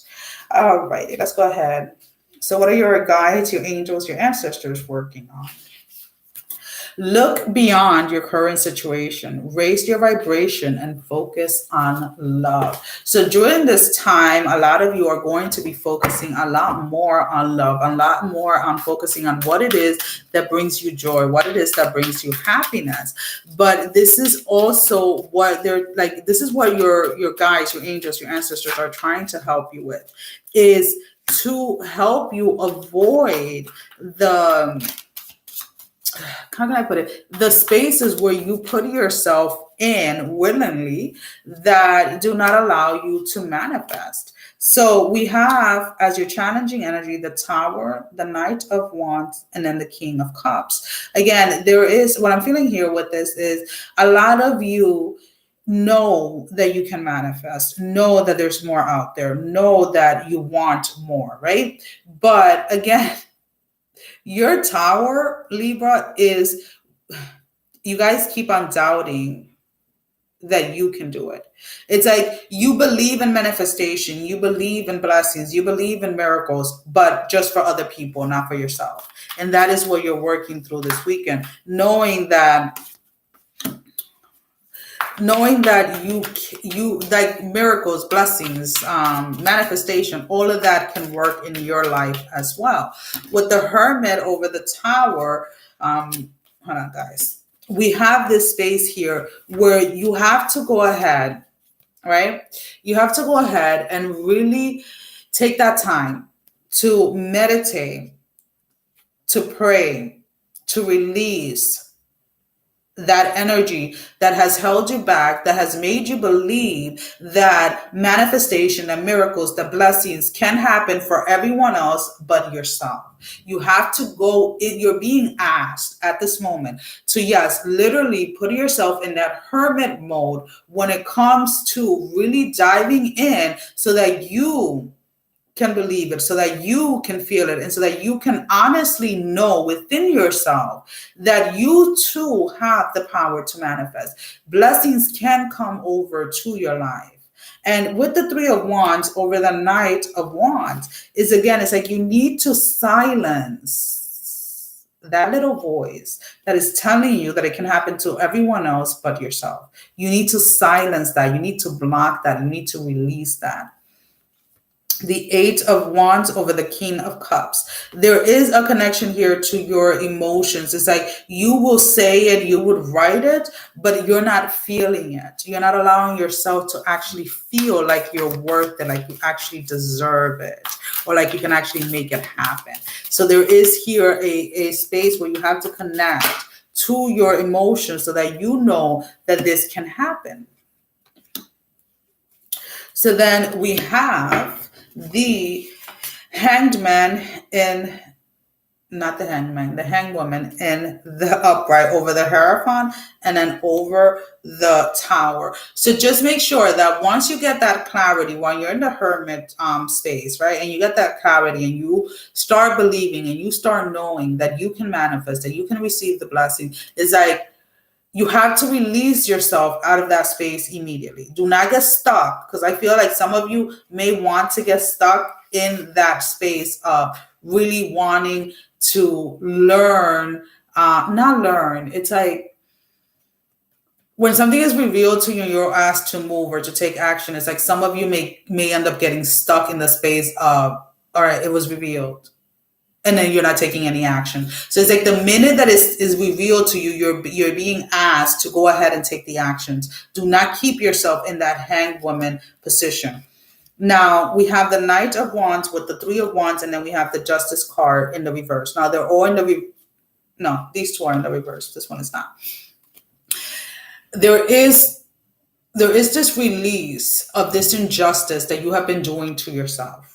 All righty, let's go ahead. So what are your guides, your angels, your ancestors working on? Look beyond your current situation, raise your vibration, and focus on love. So during this time, a lot of you are going to be focusing a lot more on love, a lot more on focusing on what it is that brings you joy, what it is that brings you happiness. But this is also what they're like, this is what your guides, your angels, your ancestors are trying to help you with, is to help you avoid how can I put it? The spaces where you put yourself in willingly that do not allow you to manifest. So we have, as your challenging energy, the Tower, the Knight of Wands, and then the King of Cups. Again, there is, what I'm feeling here with this is a lot of you know that you can manifest, know that there's more out there, know that you want more, right? But again, your Tower, Libra, is, you guys keep on doubting that you can do it. It's like you believe in manifestation, you believe in blessings, you believe in miracles, but just for other people, not for yourself. And that is what you're working through this weekend, knowing that you like miracles, blessings, manifestation, all of that can work in your life as well. With the Hermit over the Tower, hold on guys, we have this space here where you have to go ahead, right? You have to go ahead and really take that time to meditate, to pray, to release that energy that has held you back, that has made you believe that manifestation and miracles, the blessings can happen for everyone else but yourself. You have to go, you're being asked at this moment to, yes, literally put yourself in that hermit mode when it comes to really diving in so that you can believe it, so that you can feel it, and so that you can honestly know within yourself that you too have the power to manifest. Blessings can come over to your life. And with the Three of Wands over the Knight of Wands is, again, it's like you need to silence that little voice that is telling you that it can happen to everyone else but yourself. You need to silence that. You need to block that. You need to release that. The Eight of Wands over the King of Cups. There is a connection here to your emotions. It's like you will say it, you would write it, but you're not feeling it. You're not allowing yourself to actually feel like you're worth it, like you actually deserve it, or like you can actually make it happen. So there is here a space where you have to connect to your emotions so that you know that this can happen. So then we have the hanged man in, not the hangman, the hanged woman in the upright over the Hierophant and then over the Tower. So just make sure that once you get that clarity, when you're in the hermit space, right, and you get that clarity and you start believing and you start knowing that you can manifest, that you can receive the blessing, it's like you have to release yourself out of that space immediately. Do not get stuck, because I feel like some of you may want to get stuck in that space of really wanting to learn, not learn. It's like when something is revealed to you, you're asked to move or to take action. It's like some of you may end up getting stuck in the space of, all right, it was revealed, and then you're not taking any action. So it's like the minute that is revealed to you, you're being asked to go ahead and take the actions. Do not keep yourself in that hanged woman position. Now we have the Knight of Wands with the Three of Wands, and then we have the Justice card in the reverse. Now they're all in the no, these two are in the reverse. This one is not. There is this release of this injustice that you have been doing to yourself.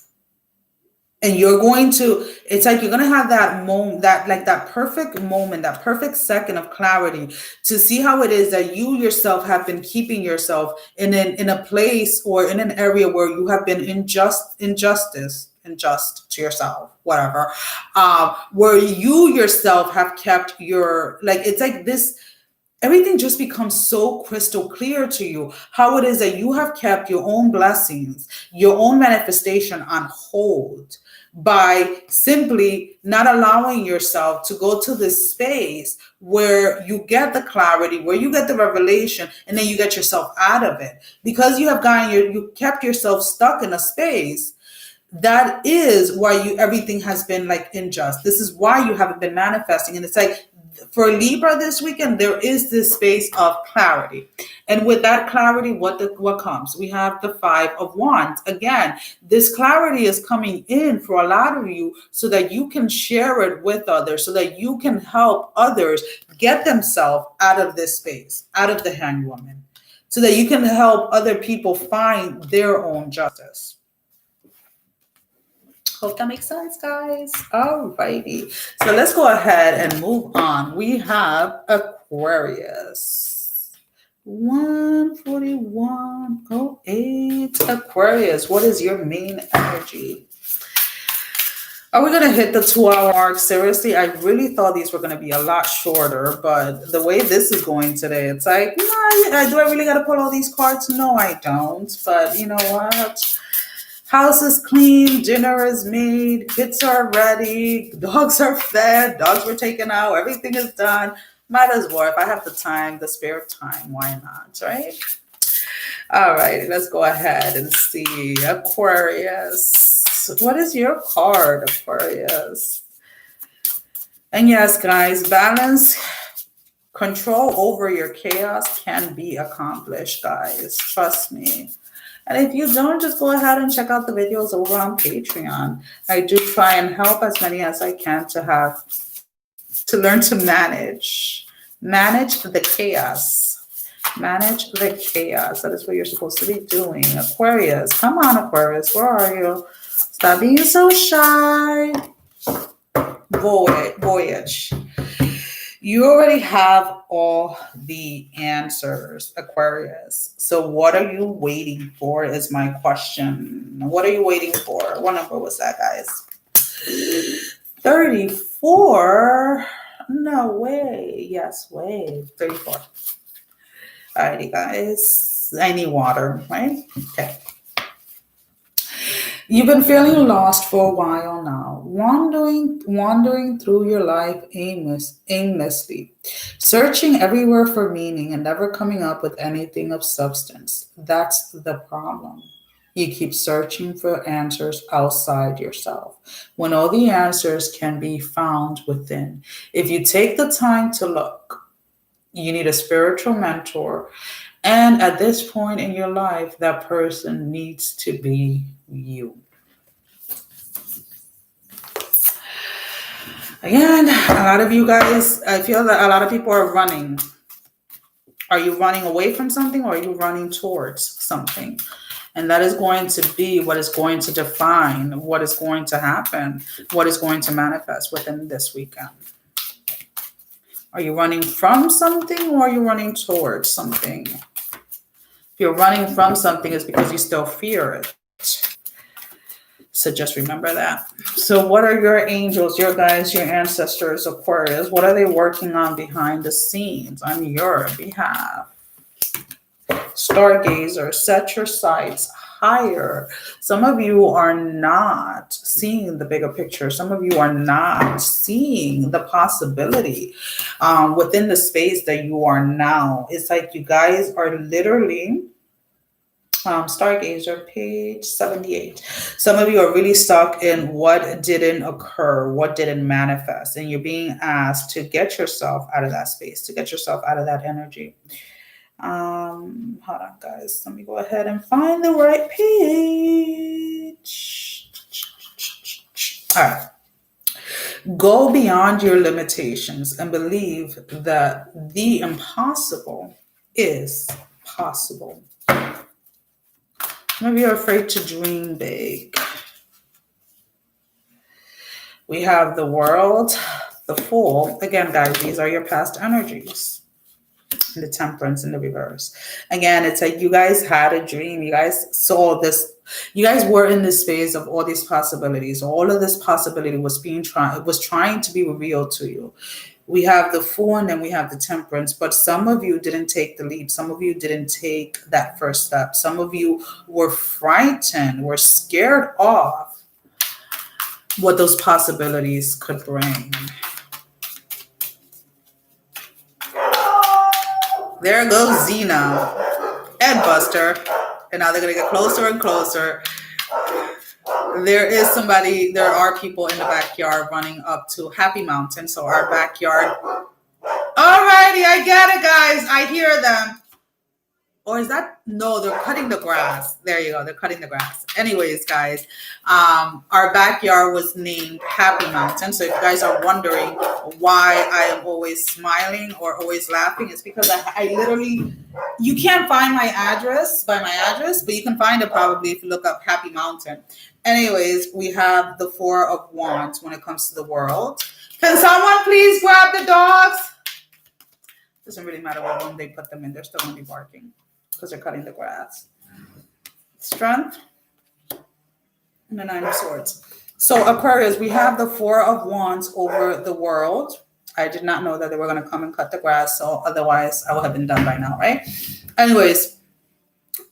And you're going to, it's like you're going to have that moment, that perfect moment, that perfect second of clarity to see how it is that you yourself have been keeping yourself in a place or in an area where you have been unjust to yourself, whatever, where you yourself have kept your, like, it's like this, everything just becomes so crystal clear to you how it is that you have kept your own blessings, your own manifestation on hold by simply not allowing yourself to go to this space where you get the clarity, where you get the revelation, and then you get yourself out of it. Because you have you kept yourself stuck in a space. That is why everything has been like unjust. This is why you haven't been manifesting. And it's like, for Libra this weekend, there is this space of clarity. And with that clarity, what comes? We have the Five of Wands. Again, this clarity is coming in for a lot of you so that you can share it with others, so that you can help others get themselves out of this space, out of the hanged woman, so that you can help other people find their own justice. Hope that makes sense, guys. All righty. So let's go ahead and move on. We have Aquarius. 14108. Aquarius, what is your main energy? Are we going to hit the 2-hour mark? Seriously, I really thought these were going to be a lot shorter, but the way this is going today, it's like, do I really got to pull all these cards? No, I don't. But you know what? House is clean, dinner is made, kids are ready, dogs are fed, dogs were taken out, everything is done. Might as well, if I have the time, the spare time, why not, right? All right, let's go ahead and see. Aquarius. What is your card, Aquarius? And yes, guys, balance, control over your chaos can be accomplished, guys. Trust me. And if you don't, just go ahead and check out the videos over on Patreon. I do try and help as many as I can to learn to manage the chaos. Manage the chaos. That is what you're supposed to be doing. Aquarius, come on, Aquarius, where are you? Stop being so shy. Voyage. You already have all the answers, Aquarius. So what are you waiting for is my question. What are you waiting for? What number was that, guys? 34? No way. Yes, way. 34. Alrighty, guys. I need water, right? Okay. You've been feeling lost for a while now, wandering through your life aimlessly, searching everywhere for meaning and never coming up with anything of substance. That's the problem. You keep searching for answers outside yourself, when all the answers can be found within. If you take the time to look, you need a spiritual mentor. And at this point in your life, that person needs to be you. Again, a lot of you guys, I feel that a lot of people are running. Are you running away from something, or are you running towards something? And that is going to be what is going to define what is going to happen, what is going to manifest within this weekend. Are you running from something, or are you running towards something? If you're running from something, it's because you still fear it. So just remember that. So what are your angels, your guides, your ancestors, Aquarius? What are they working on behind the scenes on your behalf? Stargazer, set your sights higher. Some of you are not seeing the bigger picture. Some of you are not seeing the possibility within the space that you are now. It's like you guys are literally Stargazer, page 78. Some of you are really stuck in what didn't occur, what didn't manifest, and you're being asked to get yourself out of that space, to get yourself out of that energy. Hold on, guys. Let me go ahead and find the right page. All right. Go beyond your limitations and believe that the impossible is possible. Maybe you're afraid to dream big. We have the World, the Fool. Again, guys, these are your past energies. The Temperance in the reverse. Again, it's like you guys had a dream. You guys saw this. You guys were in this phase of all these possibilities. All of this possibility was trying to be revealed to you. We have the Fool and then we have the Temperance, but some of you didn't take the leap. Some of you didn't take that first step. Some of you were frightened, were scared off what those possibilities could bring. There goes Xena and Buster. And now they're going to get closer and closer. There are people in the backyard running up to Happy Mountain. So our backyard. Alrighty, I get it, guys. I hear them. Or is that? No, they're cutting the grass. There you go. They're cutting the grass. Anyways, guys, our backyard was named Happy Mountain. So if you guys are wondering why I am always smiling or always laughing, it's because I literally, you can't find my address by my address, but you can find it probably if you look up Happy Mountain. Anyways, we have the Four of Wands when it comes to the World. Can someone please grab the dogs? Doesn't really matter what room they put them in. They're still going to be barking because they're cutting the grass. Strength and the Nine of Swords. So Aquarius, we have the Four of Wands over the World. I did not know that they were going to come and cut the grass, so otherwise I would have been done by now, right? Anyways,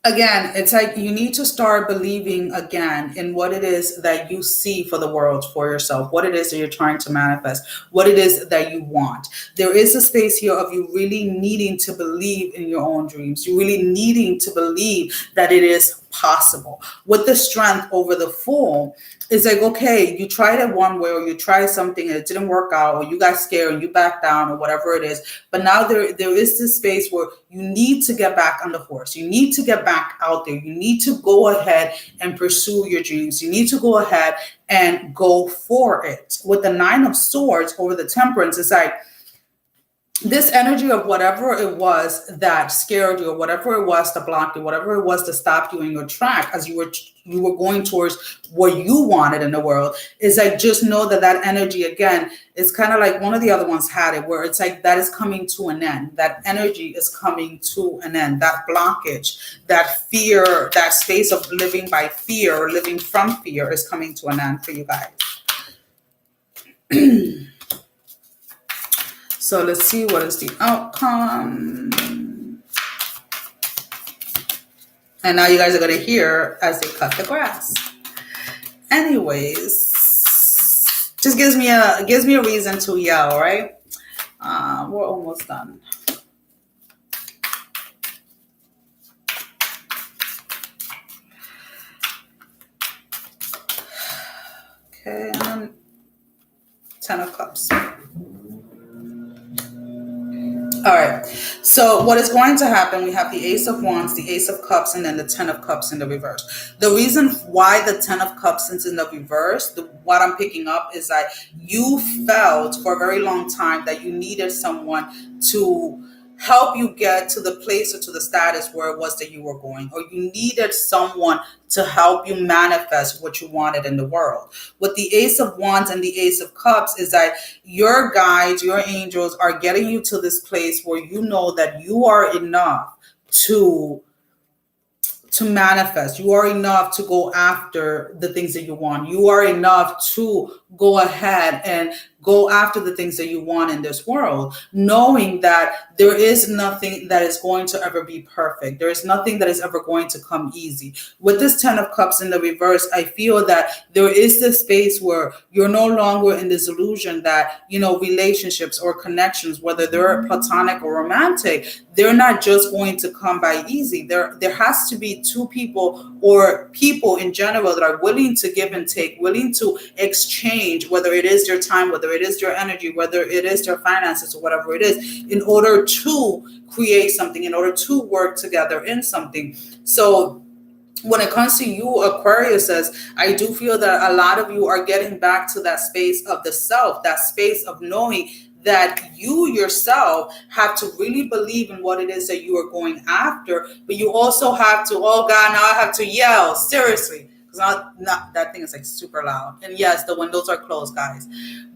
again, it's like you need to start believing again in what it is that you see for the world, for yourself, what it is that you're trying to manifest, what it is that you want. There is a space here of you really needing to believe in your own dreams. You really needing to believe that it is possible. With the Strength over the Fool, it's like, okay, you tried it one way, or you tried something and it didn't work out, or you got scared and you backed down, or whatever it is. But now there is this space where you need to get back on the horse. You need to get back out there. You need to go ahead and pursue your dreams. You need to go ahead and go for it. With the Nine of Swords over the Temperance, it's like, this energy of whatever it was that scared you, or whatever it was that blocked you, whatever it was to stop you in your track as you were going towards what you wanted in the world, is like, just know that energy, again, is kind of like one of the other ones had it, where it's like that is coming to an end. That energy is coming to an end. That blockage, that fear, that space of living by fear or living from fear is coming to an end for you guys. So let's see, what is the outcome? And now you guys are going to hear as they cut the grass. Anyways, just gives me a reason to yell, right? We're almost done. Okay, and then 10 of Cups. All right. So what is going to happen? We have the Ace of Wands, the Ace of Cups, and then the Ten of Cups in the reverse. The reason why the Ten of Cups is in the reverse, what I'm picking up is that you felt for a very long time that you needed someone to help you get to the place or to the status where it was that you were going, or you needed someone to help you manifest what you wanted in the world. With the Ace of Wands and the Ace of Cups is that your guides, your angels are getting you to this place where you know that you are enough to manifest. You are enough to go after the things that you want. You are enough to go ahead and go after the things that you want in this world, knowing that there is nothing that is going to ever be perfect. There is nothing that is ever going to come easy. With this Ten of Cups in the reverse, I feel that there is this space where you're no longer in this illusion that, relationships or connections, whether they're platonic or romantic, they're not just going to come by easy. There has to be two people or people in general that are willing to give and take, willing to exchange, whether it is their time, whether it is their energy, whether it is their finances or whatever it is, in order to create something, in order to work together in something. So when it comes to you, Aquarius, I do feel that a lot of you are getting back to that space of the self, that space of knowing that you yourself have to really believe in what it is that you are going after, but you also have to, oh God, now I have to yell, seriously, because not that thing is like super loud. And yes, the windows are closed, guys.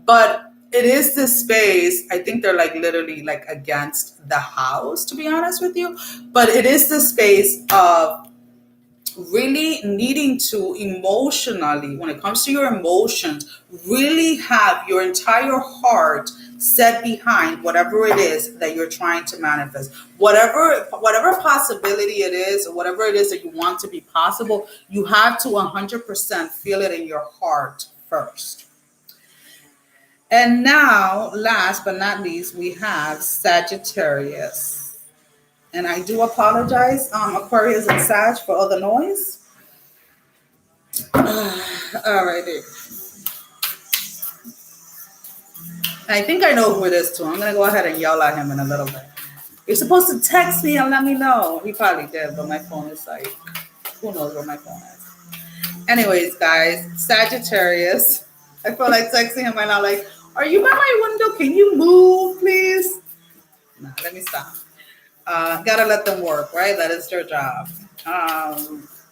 But it is this space, I think they're like literally like against the house, to be honest with you. But it is the space of really needing to emotionally, when it comes to your emotions, really have your entire heart set behind whatever it is that you're trying to manifest. Whatever possibility it is, or whatever it is that you want to be possible, you have to 100% feel it in your heart first. And now, last but not least, we have Sagittarius. And I do apologize, Aquarius and Sag, for all the noise. All righty. I think I know who it is too. I'm going to go ahead and yell at him in a little bit. You're supposed to text me and let me know. He probably did, but my phone is like, who knows where my phone is. Anyways, guys, Sagittarius. I feel like texting him and I'm like, are you by my window? Can you move, please? Nah, let me stop. Gotta let them work, right? That is their job.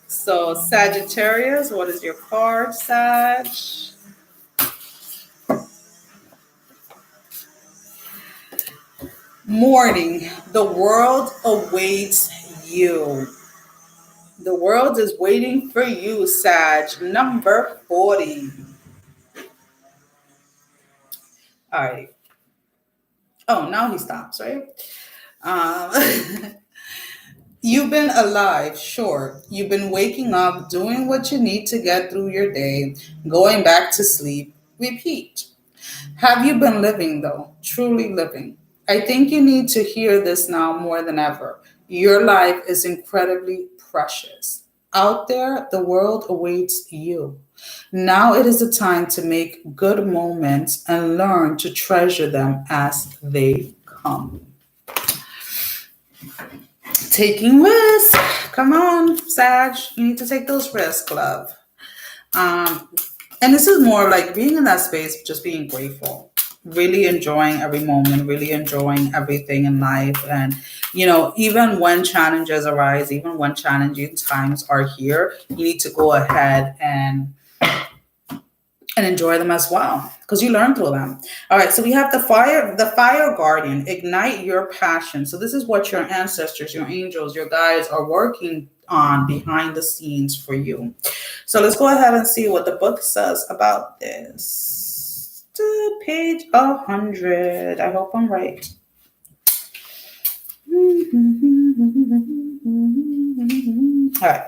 So Sagittarius, what is your card, Sag? Morning. The world awaits you. The world is waiting for you, Sag. Number 40. All right. Oh, now he stops, right? You've been alive, sure. You've been waking up, doing what you need to get through your day, going back to sleep. Repeat. Have you been living, though? Truly living? I think you need to hear this now more than ever. Your life is incredibly precious. Out there, the world awaits you. Now it is the time to make good moments and learn to treasure them as they come. Taking risks. Come on, Sag. You need to take those risks, love. And this is more like being in that space, just being grateful, really enjoying every moment, really enjoying everything in life. And, even when challenges arise, even when challenging times are here, you need to go ahead and enjoy them as well, because you learn through them. All right, so we have the fire guardian. Ignite your passion. So this is what your ancestors, your angels, your guides are working on behind the scenes for you. So let's go ahead and see what the book says about this. Page 100. I hope I'm right. All right.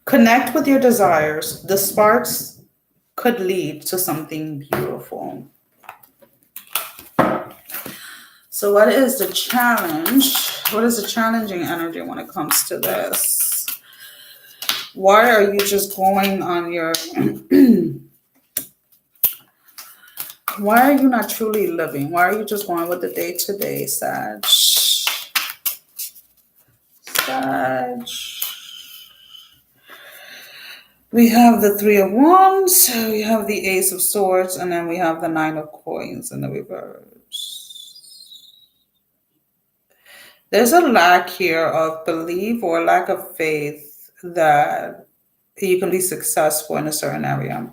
Connect with your desires. The sparks could lead to something beautiful. So what is the challenge? What is the challenging energy when it comes to this? Why are you just going on your Why are you not truly living? Why are you just going with the day-to-day, Sag? Sag. We have the Three of Wands, we have the Ace of Swords, and then we have the Nine of Coins in the reverse. There's a lack here of belief or lack of faith that you can be successful in a certain area.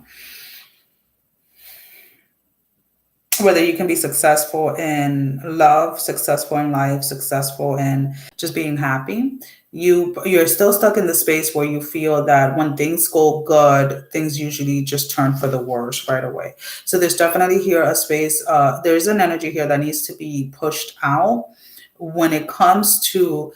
Whether you can be successful in love, successful in life, successful in just being happy, you're still stuck in the space where you feel that when things go good, things usually just turn for the worse right away. So there's definitely here a space, there's an energy here that needs to be pushed out when it comes to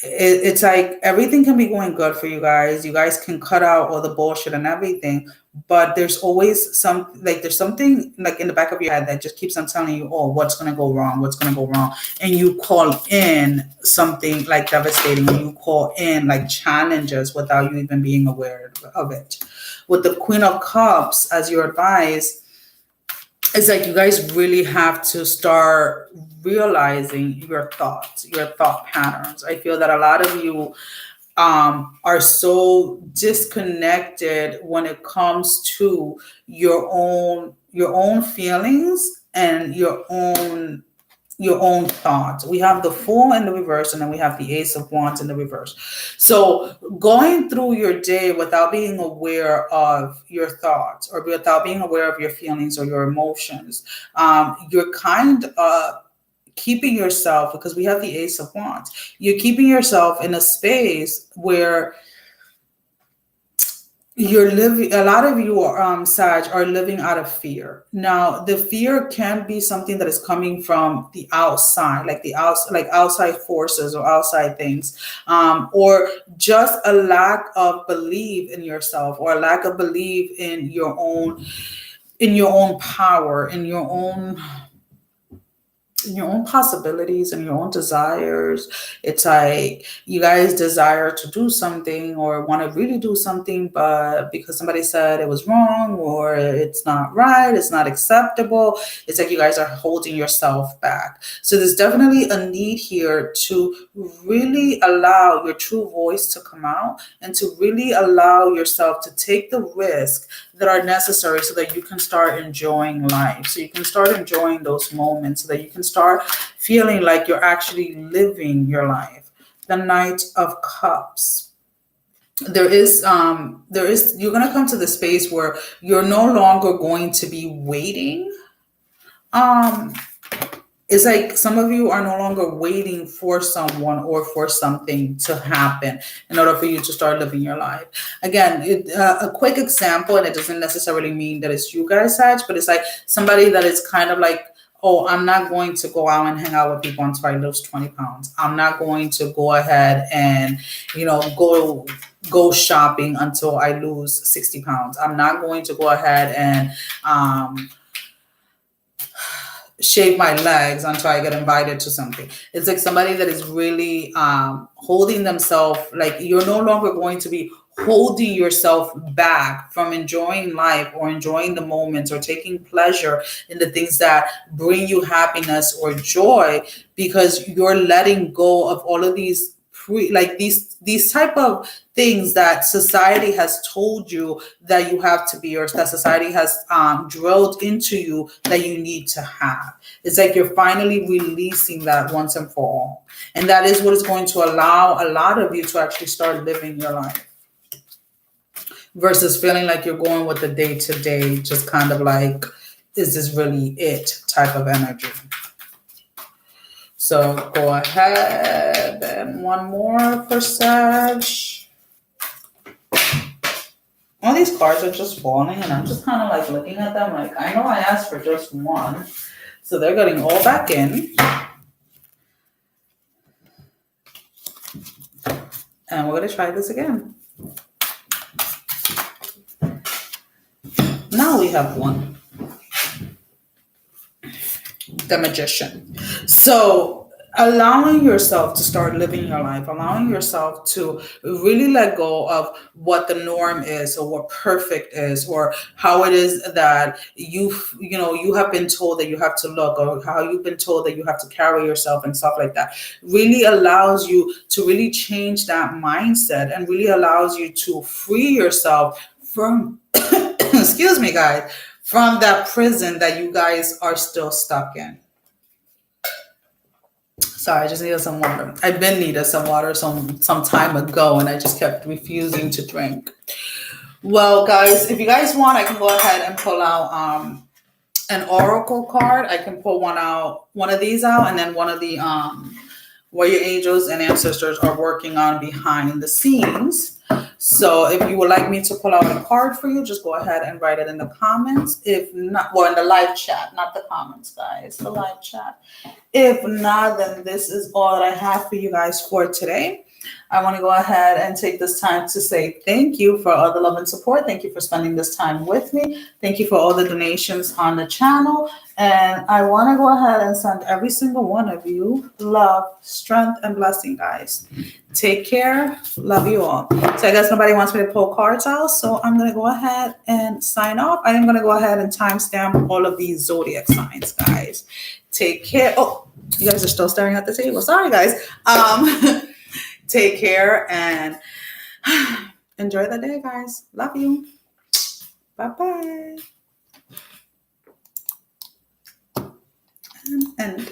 it's like everything can be going good for you guys. You guys can cut out all the bullshit and everything, but there's always there's something like in the back of your head that just keeps on telling you, oh, what's going to go wrong? What's going to go wrong? And you call in something like devastating. You call in like challenges without you even being aware of it. With the Queen of Cups as your advice, it's like you guys really have to start realizing your thoughts, your thought patterns. I feel that a lot of you are so disconnected when it comes to your own feelings and your own thoughts. We have the Fool in the reverse, and then we have the Ace of Wands in the reverse. So going through your day without being aware of your thoughts or without being aware of your feelings or your emotions, you're kind of keeping yourself, because we have the Ace of Wands, you're keeping yourself in a space where you're living, a lot of you are Sag, are living out of fear. Now the fear can be something that is coming from the outside, like outside forces or outside things, or just a lack of belief in yourself, or a lack of belief in your own power, in your own possibilities and your own desires. It's like you guys desire to do something or want to really do something, but because somebody said it was wrong or it's not right, it's not acceptable, it's like you guys are holding yourself back. So there's definitely a need here to really allow your true voice to come out and to really allow yourself to take the risk that are necessary so that you can start enjoying life, so you can start enjoying those moments, so that you can start feeling like you're actually living your life. The Knight of Cups. There is you're going to come to the space where you're no longer going to be waiting. It's like some of you are no longer waiting for someone or for something to happen in order for you to start living your life. Again, a quick example, and it doesn't necessarily mean that it's you guys, Sag, but it's like somebody that is kind of like, oh, I'm not going to go out and hang out with people until I lose 20 pounds. I'm not going to go ahead and, go shopping until I lose 60 pounds. I'm not going to go ahead and, shave my legs until I get invited to something. It's like somebody that is really holding themselves, like you're no longer going to be holding yourself back from enjoying life or enjoying the moments or taking pleasure in the things that bring you happiness or joy, because you're letting go of all of these these type of things that society has told you that you have to be, or that society has drilled into you that you need to have. It's like you're finally releasing that once and for all. And that is what is going to allow a lot of you to actually start living your life, versus feeling like you're going with the day-to-day, just kind of like, is this really it type of energy. So go ahead and one more for Sag. All these cards are just falling and I'm just kind of like looking at them like, I know I asked for just one. So they're getting all back in. And we're going to try this again. Now we have one. The Magician. So allowing yourself to start living your life, allowing yourself to really let go of what the norm is or what perfect is or how it is that you have been told that you have to look or how you've been told that you have to carry yourself and stuff like that really allows you to really change that mindset and really allows you to free yourself from excuse me guys, from that prison that you guys are still stuck in. Sorry, I just needed some water. I've been needed some water some time ago, and I just kept refusing to drink. Well, guys, if you guys want, I can go ahead and pull out an oracle card. I can pull one of these out, and then one of the what your angels and ancestors are working on behind the scenes. So if you would like me to pull out a card for you, just go ahead and write it in the comments. If not, well, in the live chat, not the comments, guys, the live chat. If not, then this is all that I have for you guys for today. I want to go ahead and take this time to say thank you for all the love and support. Thank you for spending this time with me. Thank you for all the donations on the channel. And I want to go ahead and send every single one of you love, strength, and blessing, guys. Take care. Love you all. So I guess nobody wants me to pull cards out. So I'm going to go ahead and sign off. I am going to go ahead and timestamp all of these zodiac signs, guys. Take care. Oh, you guys are still staring at the table. Sorry, guys. Take care and enjoy the day, guys. Love you. Bye-bye. And end.